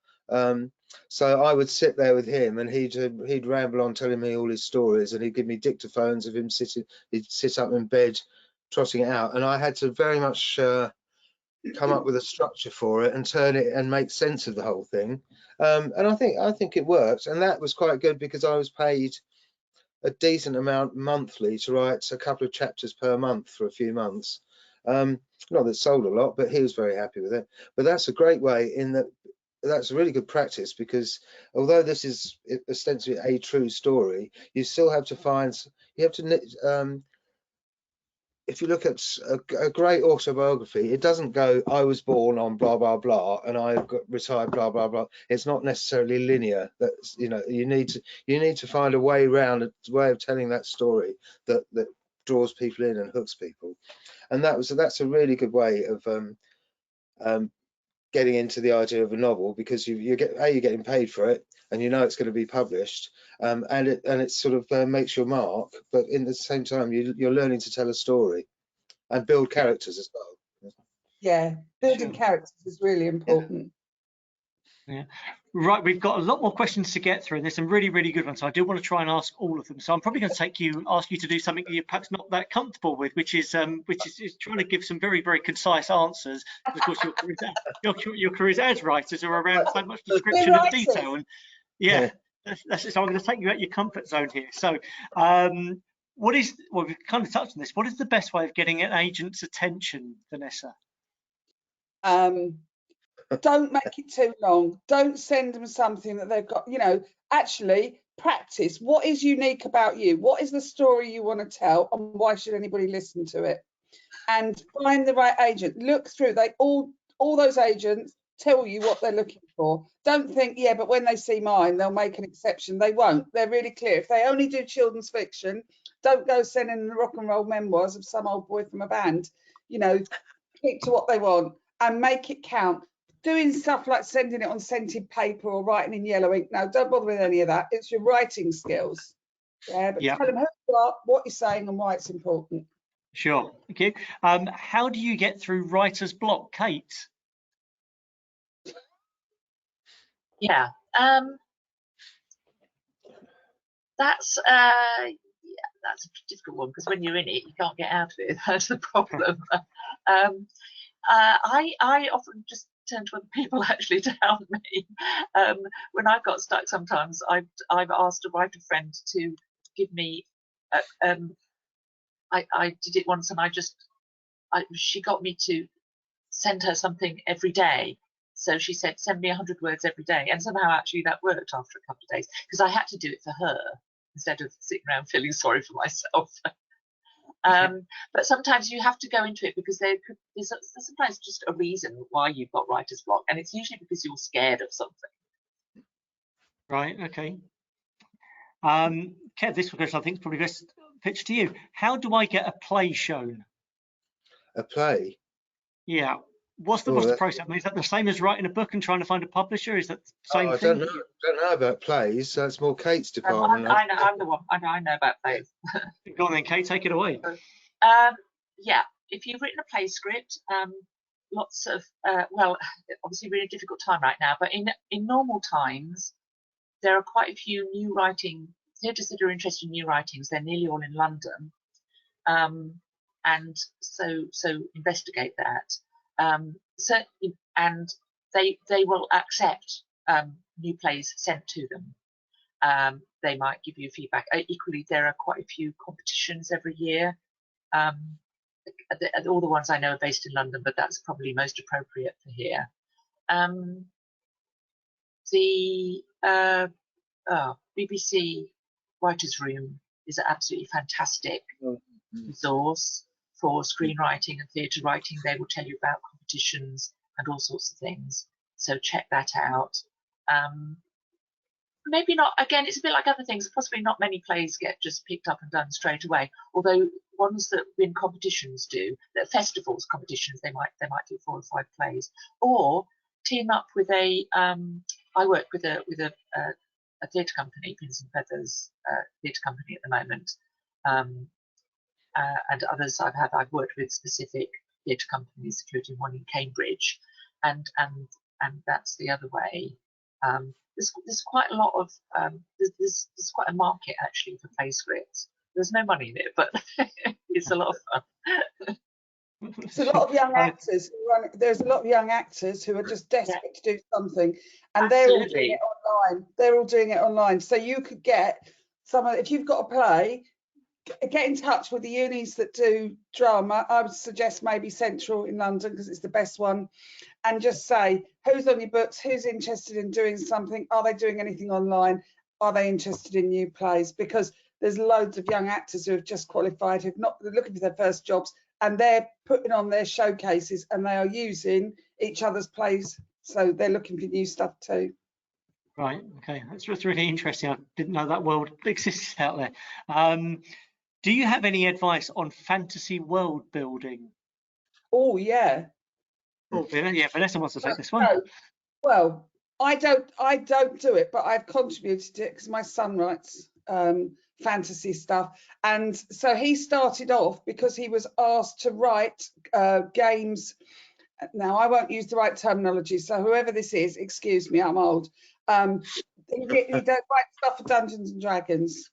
So I would sit there with him, and he'd ramble on telling me all his stories, and he'd give me dictaphones of him sitting. He'd sit up in bed, trotting it out, and I had to very much come up with a structure for it and turn it and make sense of the whole thing. And I think it worked, and that was quite good because I was paid a decent amount monthly to write a couple of chapters per month for a few months. Not that it sold a lot, but he was very happy with it. But that's a great way that's a really good practice, because although this is ostensibly a true story, you still have to if you look at a great autobiography, it doesn't go, I was born on blah, blah, blah, and I got retired, blah, blah, blah. It's not necessarily linear. That's, you need to find a way around, a way of telling that story that draws people in and hooks people. And that's a really good way of getting into the idea of a novel, because you're getting paid for it, and it's going to be published, and it sort of makes your mark, but in the same time you're learning to tell a story and build characters as well. Yeah, building characters is really important. Yeah. Right, we've got a lot more questions to get through, and there's some really, really good ones. So I do want to try and ask all of them. So I'm probably going to ask you to do something that you're perhaps not that comfortable with, which is trying to give some very, very concise answers. Of course, your careers as writers are around so much description and detail, and So I'm going to take you out your comfort zone here. So well, we've kind of touched on this. What is the best way of getting an agent's attention, Vanessa? Don't make it too long. Don't send them something that they've got, actually practice. What is unique about you? What is the story you want to tell, and why should anybody listen to it? And find the right agent. Look through. All those agents tell you what they're looking for. Don't think, yeah, but when they see mine, they'll make an exception. They won't. They're really clear. If they only do children's fiction, don't go sending the rock and roll memoirs of some old boy from a band. Keep to what they want and make it count. Doing stuff like sending it on scented paper or writing in yellow ink, no, don't bother with any of that. It's your writing skills. Yeah, but tell them who you are, what you're saying, and why it's important. Sure. Thank you. How do you get through writer's block, Kate? Yeah, that's a difficult one, because when you're in it, you can't get out of it. That's the problem. I often just turn to other people actually to help me. When I've got stuck, sometimes I've asked a writer friend to give me. I did it once, and she got me to send her something every day. So she said, send me 100 words every day. And somehow actually that worked after a couple of days, because I had to do it for her instead of sitting around feeling sorry for myself. But sometimes you have to go into it, because there's sometimes just a reason why you've got writer's block. And it's usually because you're scared of something. Right, okay. Kev, this question I think is probably best pitched to you. How do I get a play shown? A play? Yeah. What's the process? I mean, is that the same as writing a book and trying to find a publisher? Is that the same thing? I don't know about plays. That's more Kate's department. I know, I'm the one. I know about plays. Go on then, Kate, take it away. Yeah, if you've written a play script, lots of well, obviously we're in a difficult time right now, but in normal times, there are quite a few new writing theatres that are interested in new writings. They're nearly all in London, and so investigate that. And they will accept new plays sent to them. They might give you feedback. Equally, there are quite a few competitions every year. All the ones I know are based in London, but that's probably most appropriate for here. The BBC Writers' Room is an absolutely fantastic resource for screenwriting and theatre writing. They will tell you about competitions and all sorts of things, so check that out. Maybe not, again, it's a bit like other things, possibly not many plays get just picked up and done straight away, although ones that win competitions do, that festivals, competitions, they might do 4 or 5 plays, or team up with I work with a theatre company, Pins and Feathers theatre company at the moment, and others I've worked with specific theatre companies, including one in Cambridge, and that's the other way. There's quite a lot of there's quite a market actually for play scripts. There's no money in it, but it's a lot of fun. There's a lot of young actors. There's a lot of young actors who are just desperate to do something, and they're all doing it online. They're all doing it online. So you could get if you've got a play, get in touch with the unis that do drama. I would suggest maybe Central in London, because it's the best one, and just say who's on your books, who's interested in doing something, are they doing anything online, are they interested in new plays, because there's loads of young actors who have just qualified, they're looking for their first jobs, and they're putting on their showcases and they are using each other's plays, so they're looking for new stuff too. Right, okay, that's really interesting. I didn't know that world existed out there. Do you have any advice on fantasy world building? Oh yeah. Oh yeah, Vanessa wants to take this one. No. Well, I don't do it, but I've contributed to it because my son writes fantasy stuff, and so he started off because he was asked to write games. Now I won't use the right terminology, so whoever this is, excuse me, I'm old. He don't write stuff for Dungeons and Dragons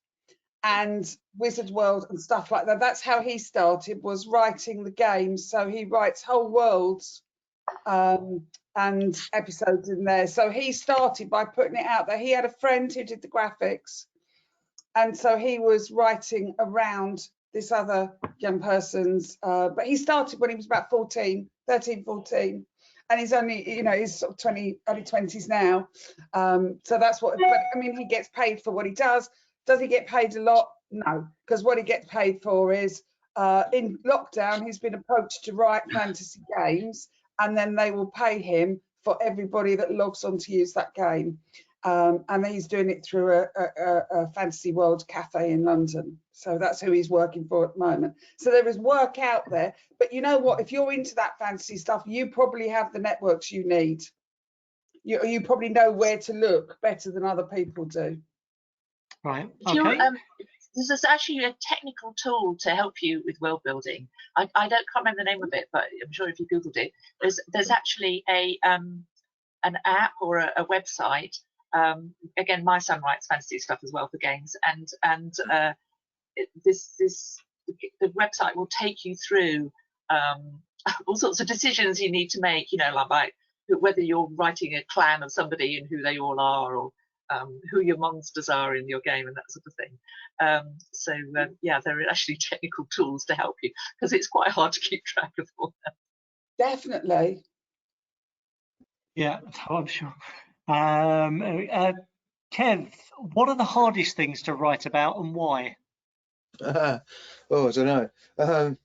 and Wizard World and stuff like that. That's how he started, was writing the games. So he writes whole worlds and episodes in there. So he started by putting it out there. He had a friend who did the graphics, and so he was writing around this other young person's, but he started when he was about 13, 14, and he's only, you know, he's sort of early 20s now. So that's what, but I mean, he gets paid for what he does. Does he get paid a lot? No, because what he gets paid for is, in lockdown, he's been approached to write fantasy games, and then they will pay him for everybody that logs on to use that game. And he's doing it through a fantasy world cafe in London. So that's who he's working for at the moment. So there is work out there. But you know what? If you're into that fantasy stuff, you probably have the networks you need. You probably know where to look better than other people do. Right. If you're, Okay. there's actually a technical tool to help you with world building. I can't remember the name of it, but I'm sure if you Googled it, there's actually an app or a website. Again, my son writes fantasy stuff as well for games, and the website will take you through all sorts of decisions you need to make. You know, like whether you're writing a clan of somebody and who they all are, or who your monsters are in your game, and that sort of thing. Yeah, there are actually technical tools to help you, because it's quite hard to keep track of all that. Definitely. Yeah, I'm sure. Kev, what are the hardest things to write about, and why? Oh, I don't know.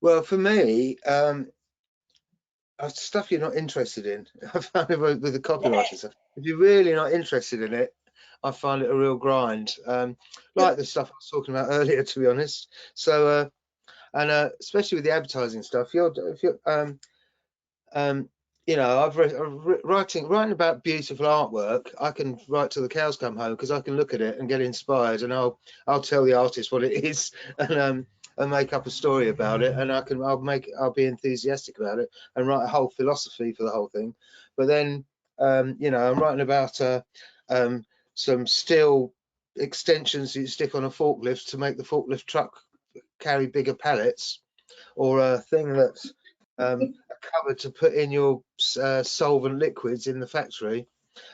Well, for me, stuff you're not interested in. I found it with the copywriting stuff. If you're really not interested in it, I find it a real grind. Like the stuff I was talking about earlier, to be honest. So, especially with the advertising stuff, you know, writing about beautiful artwork. I can write till the cows come home, because I can look at it and get inspired, and I'll tell the artist what it is, and make up a story about it, and I'll be enthusiastic about it and write a whole philosophy for the whole thing. But then, you know, I'm writing about some steel extensions you stick on a forklift to make the forklift truck carry bigger pallets, or a thing that's a cupboard to put in your solvent liquids in the factory.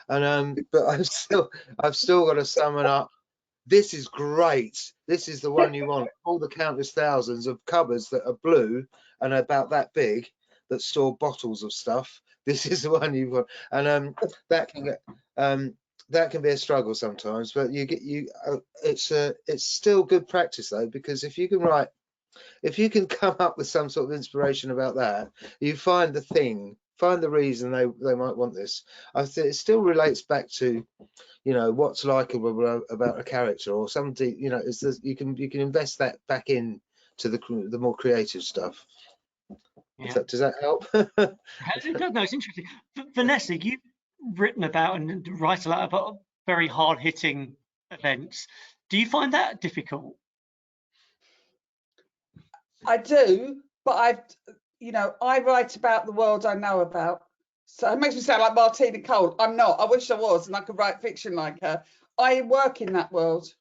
And but I've still got to summon up. This is great. This is the one you want. All the countless thousands of cupboards that are blue and about that big, that store bottles of stuff. This is the one you want. And that can be a struggle sometimes, but it's still good practice though, because if you can come up with some sort of inspiration about that, you find the reason they might want this. I think it still relates back to, you know, what's likable about a character, or something, you know, you can invest that back in to the more creative stuff. Yeah. Does that help? No, it's interesting. Vanessa, you've written about and write a lot about very hard-hitting events. Do you find that difficult? I do, but I write about the world I know about. So it makes me sound like Martina Cole. I'm not. I wish I was, and I could write fiction like her. I work in that world,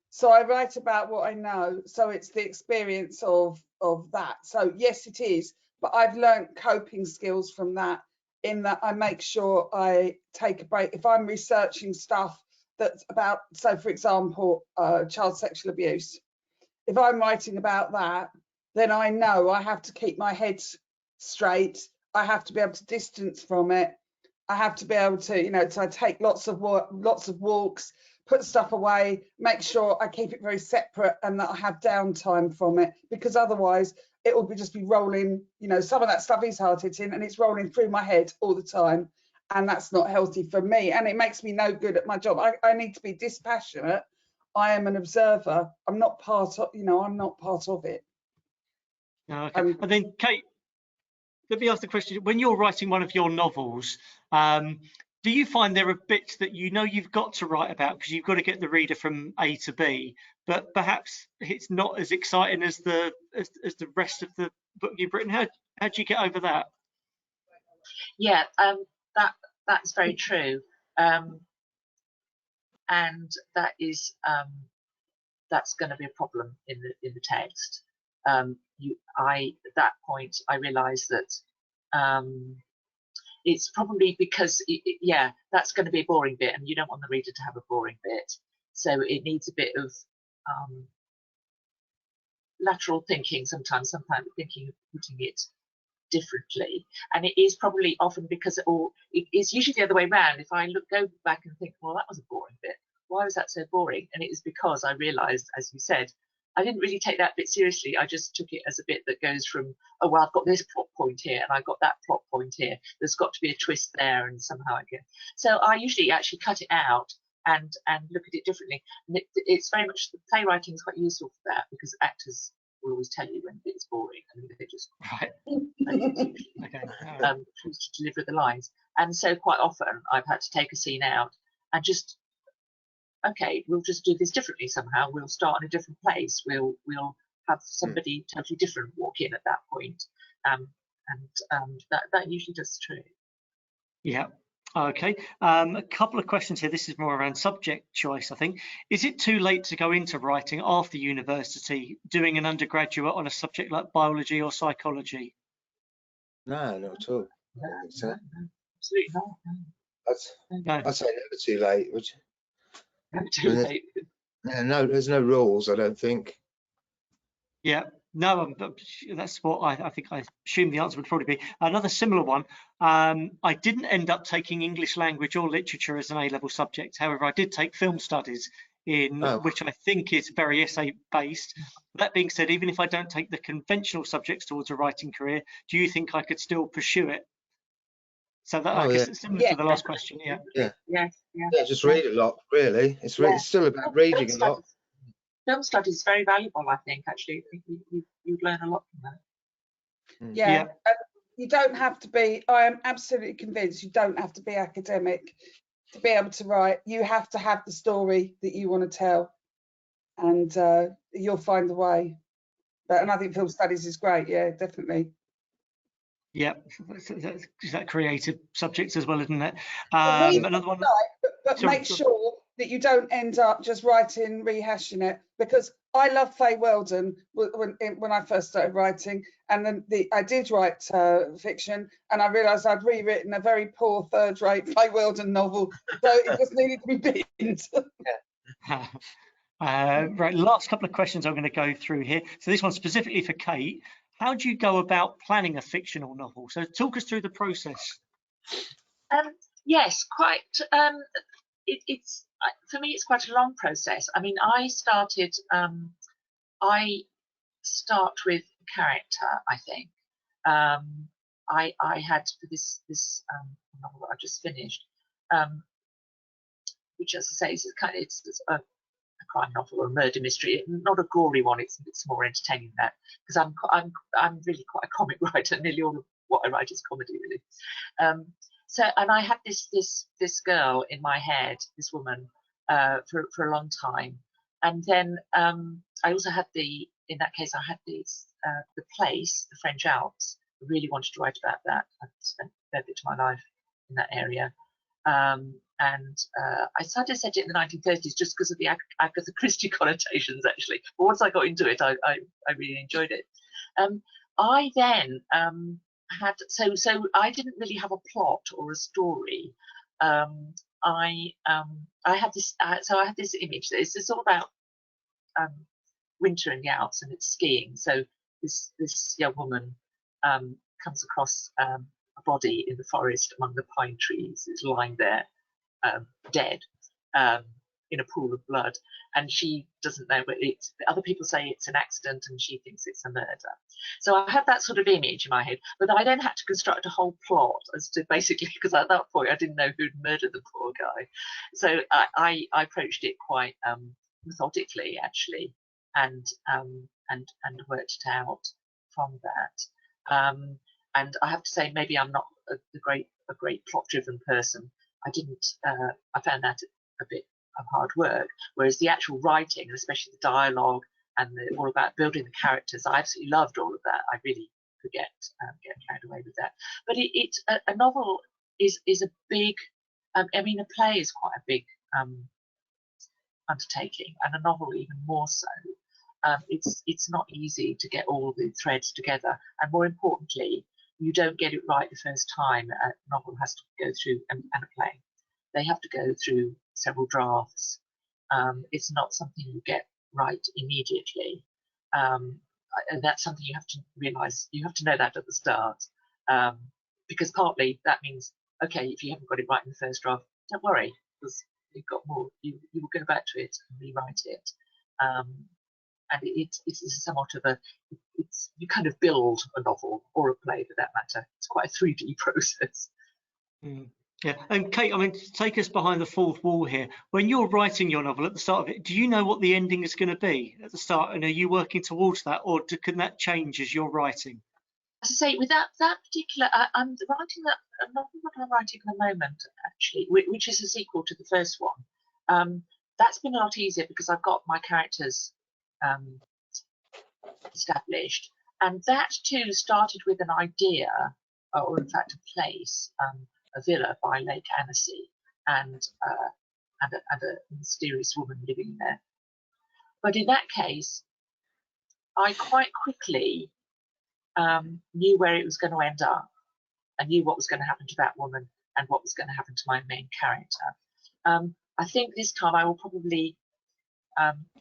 so I write about what I know. So it's the experience of that. So yes, it is. But I've learned coping skills from that, in that I make sure I take a break. If I'm researching stuff that's about, so for example, child sexual abuse, if I'm writing about that, then I know I have to keep my head straight. I have to be able to distance from it. I have to be able to, so I take lots of walks, put stuff away, make sure I keep it very separate, and that I have downtime from it, because otherwise it will just be rolling. Some of that stuff is hard hitting, and it's rolling through my head all the time, and that's not healthy for me, and it makes me no good at my job. I need to be dispassionate. I am an observer. I'm not part of, I'm not part of it. Okay. And then, Kate, let me ask the question. When you're writing one of your novels, do you find there are bits that you've got to write about because you've got to get the reader from A to B, but perhaps it's not as exciting as the rest of the book you've written? How do you get over that? Yeah, that's very true, and that is that's going to be a problem in the text. At that point I realized that it's probably because, yeah, that's going to be a boring bit, and you don't want the reader to have a boring bit. So it needs a bit of lateral thinking sometimes thinking of putting it differently. And it is probably often because it's usually the other way around. If I go back and think, well, that was a boring bit. Why was that so boring? And it was because I realised, as you said, I didn't really take that bit seriously. I just took it as a bit that goes from, oh, well, I've got this plot point here and I've got that plot point here. There's got to be a twist there, and somehow I get. So I usually actually cut it out and look at it differently. And it's very much, the playwriting is quite useful for that, because actors will always tell you when it's boring, and they just choose to deliver the lines. And so quite often I've had to take a scene out and just, okay, we'll just do this differently somehow. We'll start in a different place. We'll have somebody totally different walk in at that point. That usually does true. Yeah. Okay. A couple of questions here. This is more around subject choice, I think. Is it too late to go into writing after university, doing an undergraduate on a subject like biology or psychology? No, not at all. I don't think so. No, absolutely not. I'd say never too late, would you? Never too late. Yeah, no, there's no rules, I don't think. Yeah, no, that's what I think. I assume the answer would probably be another similar one. I didn't end up taking English language or literature as an A-level subject. However, I did take film studies, which I think is very essay based. That being said, even if I don't take the conventional subjects towards a writing career, do you think I could still pursue it? So that, I guess it's similar to the last question. Yeah, just read a lot, really. It's still about reading a lot. Film studies is very valuable, I think. Actually, you'd learn a lot from that. Yeah. You don't have to be. I am absolutely convinced you don't have to be academic to be able to write. You have to have the story that you want to tell, and you'll find a way. And I think film studies is great. Yeah, definitely. Yeah, that creative subjects as well, isn't it? Another one. But make sure that you don't end up just writing, rehashing it, because I love Faye Weldon when I first started writing, and then I did write fiction, and I realised I'd rewritten a very poor third-rate Faye Weldon novel, so it just needed to be binned. Right, last couple of questions I'm going to go through here. So this one's specifically for Kate. How do you go about planning a fictional novel? So talk us through the process. Yes, quite. It's for me, it's quite a long process. I mean, I start with character, I think. I had this novel that I just finished, which, as I say, is it's a crime novel or a murder mystery, not a gory one. It's more entertaining than that, because I'm really quite a comic writer. Nearly all of what I write is comedy, really. So, and I had this girl in my head, this woman, for a long time, and then I also had in that case, I had the place, the French Alps. I really wanted to write about that. I've spent a fair bit of my life in that area. And I started to set it in the 1930s just because of the Agatha Christie connotations, actually. But once I got into it, I really enjoyed it. I then had, so I didn't really have a plot or a story. I had this, so I had this image. It's all about winter in the Alps, and it's skiing. So this young woman comes across a body in the forest among the pine trees. It's lying there, dead, in a pool of blood, and she doesn't know, but other people say it's an accident, and she thinks it's a murder. So I had that sort of image in my head, but I then had to construct a whole plot as to, basically, because at that point I didn't know who'd murdered the poor guy. So I approached it quite methodically, actually, and worked it out from that. And I have to say, maybe I'm not a great plot-driven person. I found that a bit of hard work, whereas the actual writing, and especially the dialogue and all about building the characters, I absolutely loved all of that. I really could get carried away with that. But a novel is a big, I mean, a play is quite a big undertaking, and a novel even more so. It's not easy to get all the threads together, and more importantly, you don't get it right the first time. A novel has to go through, and a play, they have to go through several drafts. It's not something you get right immediately. And that's something you have to realise. You have to know that at the start, because partly that means, okay, if you haven't got it right in the first draft, don't worry, because you've got more. You will go back to it and rewrite it. And it's somewhat of a, you kind of build a novel or a play for that matter. It's quite a 3D process. Yeah, and Kate, I mean, take us behind the fourth wall here. When you're writing your novel at the start of it, do you know what the ending is going to be at the start, and are you working towards that, or can that change as you're writing? As I say, with that particular, I'm writing a novel that I'm writing at the moment, actually, which is a sequel to the first one. That's been a lot easier because I've got my characters established, and that too started with an idea, or in fact a place, a villa by Lake Annecy, and a mysterious woman living there. But in that case, I quite quickly knew where it was going to end up. I knew what was going to happen to that woman and what was going to happen to my main character. I think this time I will probably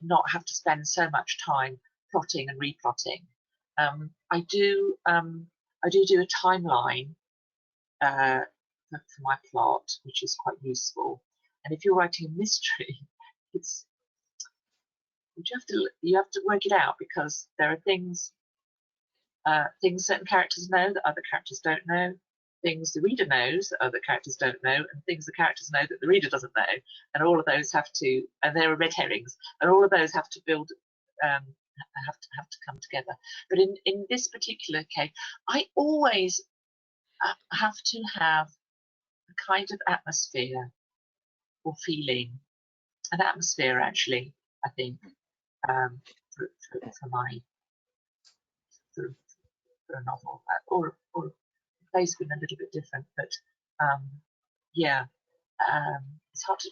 not have to spend so much time plotting and replotting. I do a timeline for my plot, which is quite useful. And if you're writing a mystery, you have to work it out, because there are things certain characters know that other characters don't know, things the reader knows that other characters don't know, and things the characters know that the reader doesn't know, and all of those have to, and there are red herrings, and all of those have to build, have to come together. But in this particular case, I always have to have a kind of atmosphere or feeling, an atmosphere actually, I think, for a novel, or a play's been a little bit different, but yeah, it's hard to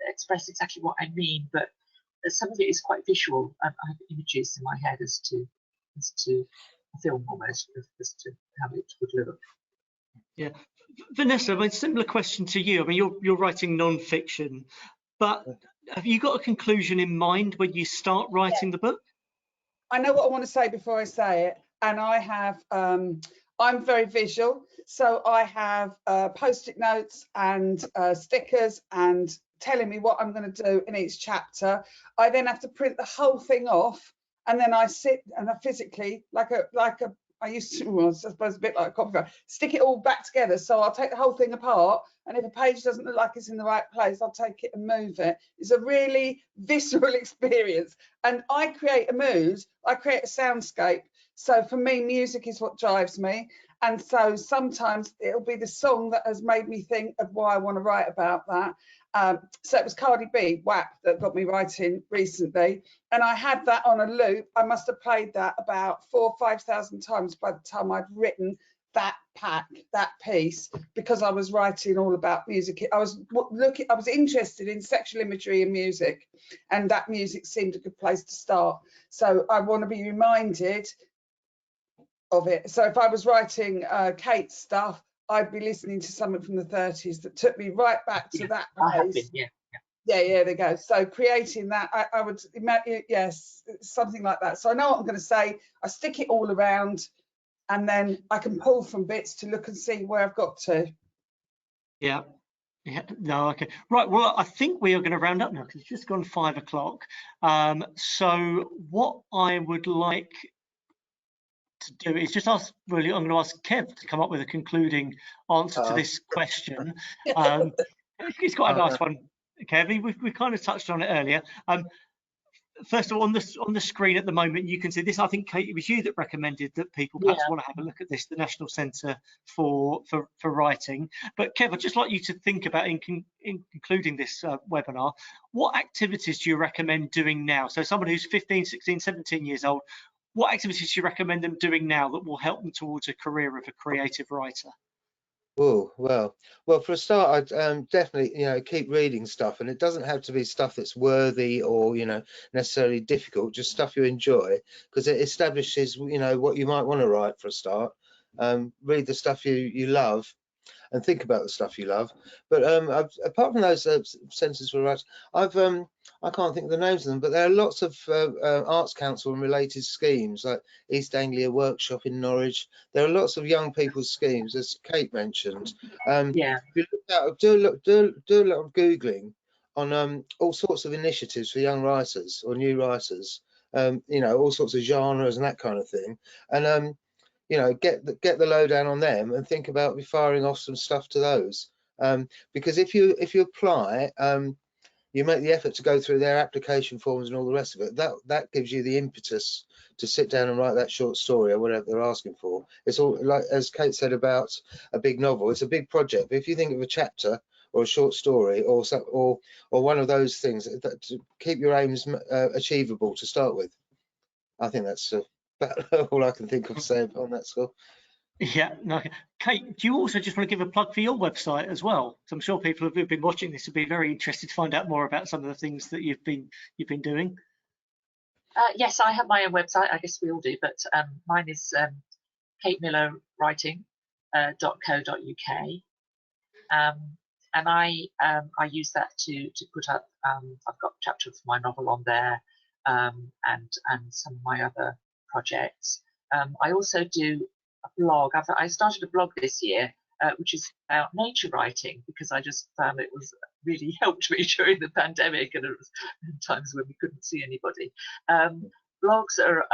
express exactly what I mean, but some of it is quite visual. I have images in my head as to a film almost, as to how it would look. Yeah, Vanessa, I mean, similar question to you. I mean, you're writing non-fiction, but have you got a conclusion in mind when you start writing the book? I know what I want to say before I say it, and I have. I'm very visual, so I have post-it notes and stickers and telling me what I'm going to do in each chapter. I then have to print the whole thing off, and then I sit and I physically, I used to, well, I suppose a bit like a copyright, stick it all back together. So I'll take the whole thing apart, and if a page doesn't look like it's in the right place, I'll take it and move it. It's a really visceral experience, and I create a mood, I create a soundscape. So for me, music is what drives me. And so sometimes it'll be the song that has made me think of why I want to write about that. So it was Cardi B, WAP, that got me writing recently. And I had that on a loop. I must have played that about 4,000 or 5,000 times by the time I'd written that piece, because I was writing all about music. I was interested in sexual imagery and music, and that music seemed a good place to start. So I want to be reminded of it. So if I was writing Kate's stuff, I'd be listening to something from the 30s that took me right back to that place. Yeah, there you go. So creating that, I would imagine, yes, something like that. So I know what I'm going to say. I stick it all around, and then I can pull from bits to look and see where I've got to. Yeah. No, okay. Right, well, I think we are going to round up now because it's just gone 5 o'clock. So what I would like to do is just ask, really, I'm going to ask Kev to come up with a concluding answer to this question. It's quite a nice one, Kev. We kind of touched on it earlier. First of all, on the screen at the moment, you can see this. I think, Kate, it was you that recommended that people perhaps want to have a look at this, the National Centre for Writing. But Kev, I'd just like you to think about, in concluding this webinar, what activities do you recommend doing now? So someone who's 15, 16, 17 years old, what activities do you recommend them doing now that will help them towards a career of a creative writer? Oh, well, for a start, I'd definitely, keep reading stuff, and it doesn't have to be stuff that's worthy or, necessarily difficult, just stuff you enjoy, because it establishes, what you might want to write for a start. read the stuff you love, and think about the stuff you love. But apart from those sentences for writers, I can't think of the names of them, but there are lots of Arts Council and related schemes, like East Anglia Workshop in Norwich. There are lots of young people's schemes, as Kate mentioned. Yeah. If you look out, do a lot of Googling on all sorts of initiatives for young writers or new writers, you know, all sorts of genres and that kind of thing. And you know, get the lowdown on them and think about firing off some stuff to those. Because if you apply, you make the effort to go through their application forms and all the rest of it, that gives you the impetus to sit down and write that short story or whatever they're asking for. It's all, like as Kate said about a big novel, it's a big project, but if you think of a chapter or a short story or one of those things that to keep your aims achievable to start with. I think that's about all I can think of saying on that score. Yeah, no. Kate, do you also just want to give a plug for your website as well? So I'm sure people who've been watching this would be very interested to find out more about some of the things that you've been doing. Yes, I have my own website. I guess we all do, but mine is katemillerwriting.co.uk, and I use that to put up. I've got chapters of my novel on there, and some of my other projects. I also do a blog. I started a blog this year, which is about nature writing, because I just found it was really helped me during the pandemic, and it was times when we couldn't see anybody. Blogs are,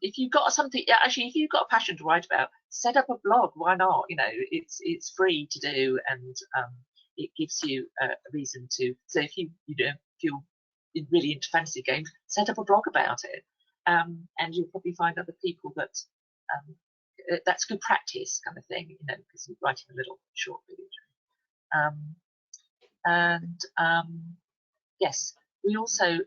if you've got something, actually, if you've got a passion to write about, set up a blog. Why not? You know, it's free to do, and it gives you a reason to. So if you feel really into fantasy games, set up a blog about it, and you'll probably find other people that that's good practice, kind of thing, you know, because you're writing a little short video. Yes, we also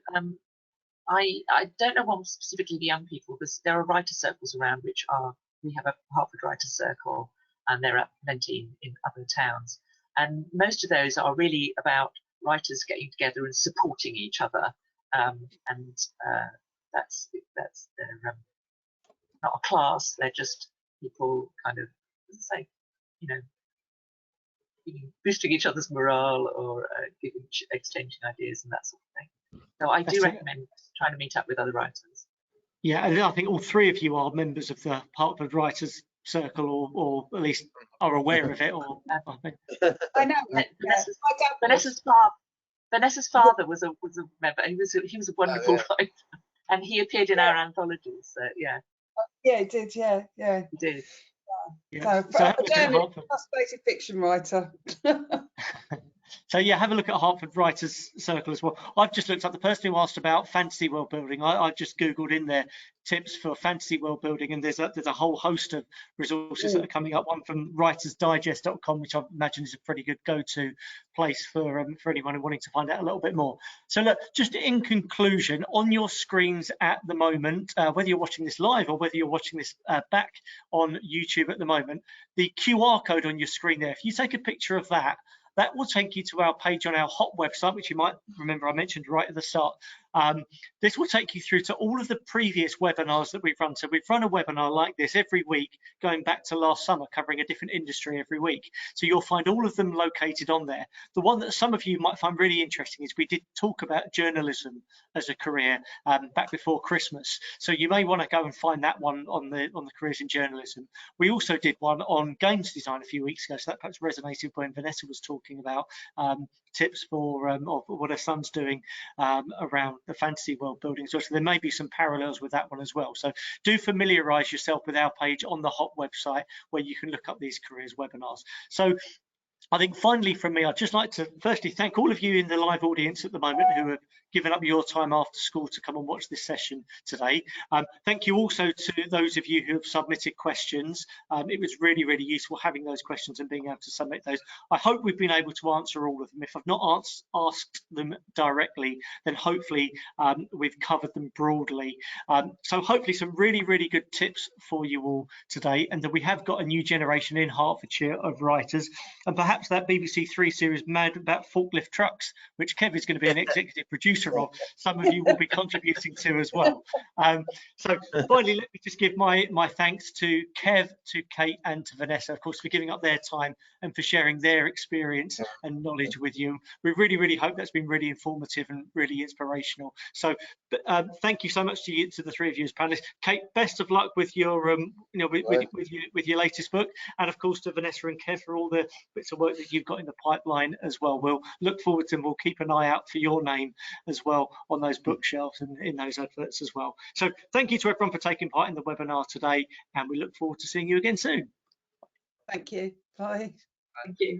I don't know one specifically the young people, because there are writer circles around, we have a Hartford Writer Circle, and there are plenty in other towns, and most of those are really about writers getting together and supporting each other, and that's they're not a class, they're just people kind of, say, you know, boosting each other's morale, or exchanging ideas and that sort of thing. So I do recommend trying to meet up with other writers. Yeah, and I think all three of you are members of the Hartford Writers Circle, or at least are aware of it. Or I know. Vanessa's father was a member. He was a wonderful writer, and he appeared in our anthologies. So yeah. Yeah, he did. Yeah. He did. So fascinating fiction writer. So yeah, have a look at Hartford Writers Circle as well. I've just looked up the person who asked about fantasy world building. I've just Googled in there tips for fantasy world building, and there's a whole host of resources that are coming up. One from writersdigest.com, which I imagine is a pretty good go-to place for anyone wanting to find out a little bit more. So look, just in conclusion, on your screens at the moment, whether you're watching this live or whether you're watching this back on YouTube at the moment, the QR code on your screen there, if you take a picture of that, that will take you to our page on our HOT website, which you might remember I mentioned right at the start. This will take you through to all of the previous webinars that we've run. So we've run a webinar like this every week, going back to last summer, covering a different industry every week. So you'll find all of them located on there. The one that some of you might find really interesting is we did talk about journalism as a career back before Christmas. So you may want to go and find that one on the careers in journalism. We also did one on games design a few weeks ago, so that perhaps resonated when Vanessa was talking about tips for what her son's doing around the fantasy world building. So there may be some parallels with that one as well. So do familiarize yourself with our page on the HOT website, where you can look up these careers webinars. So I think finally from me, I'd just like to firstly thank all of you in the live audience at the moment who have given up your time after school to come and watch this session today. Thank you also to those of you who have submitted questions. It was really, really useful having those questions and being able to submit those. I hope we've been able to answer all of them. If I've not asked them directly, then hopefully we've covered them broadly. So hopefully some really, really good tips for you all today, and that we have got a new generation in Hertfordshire of writers. And perhaps perhaps that BBC Three series Mad About Forklift Trucks, which Kev is going to be an executive producer of, some of you will be contributing to as well. So finally, let me just give my thanks to Kev, to Kate, and to Vanessa, of course, for giving up their time and for sharing their experience and knowledge with you. We really, really hope that's been really informative and really inspirational. So thank you so much to the three of you as panelists. Kate, best of luck with your with your latest book, and of course to Vanessa and Kev for all the bits of work that you've got in the pipeline as well. We'll look forward to, and we'll keep an eye out for your name as well on those bookshelves and in those adverts as well. So thank you to everyone for taking part in the webinar today, and we look forward to seeing you again soon. Thank you. Bye. Thank you.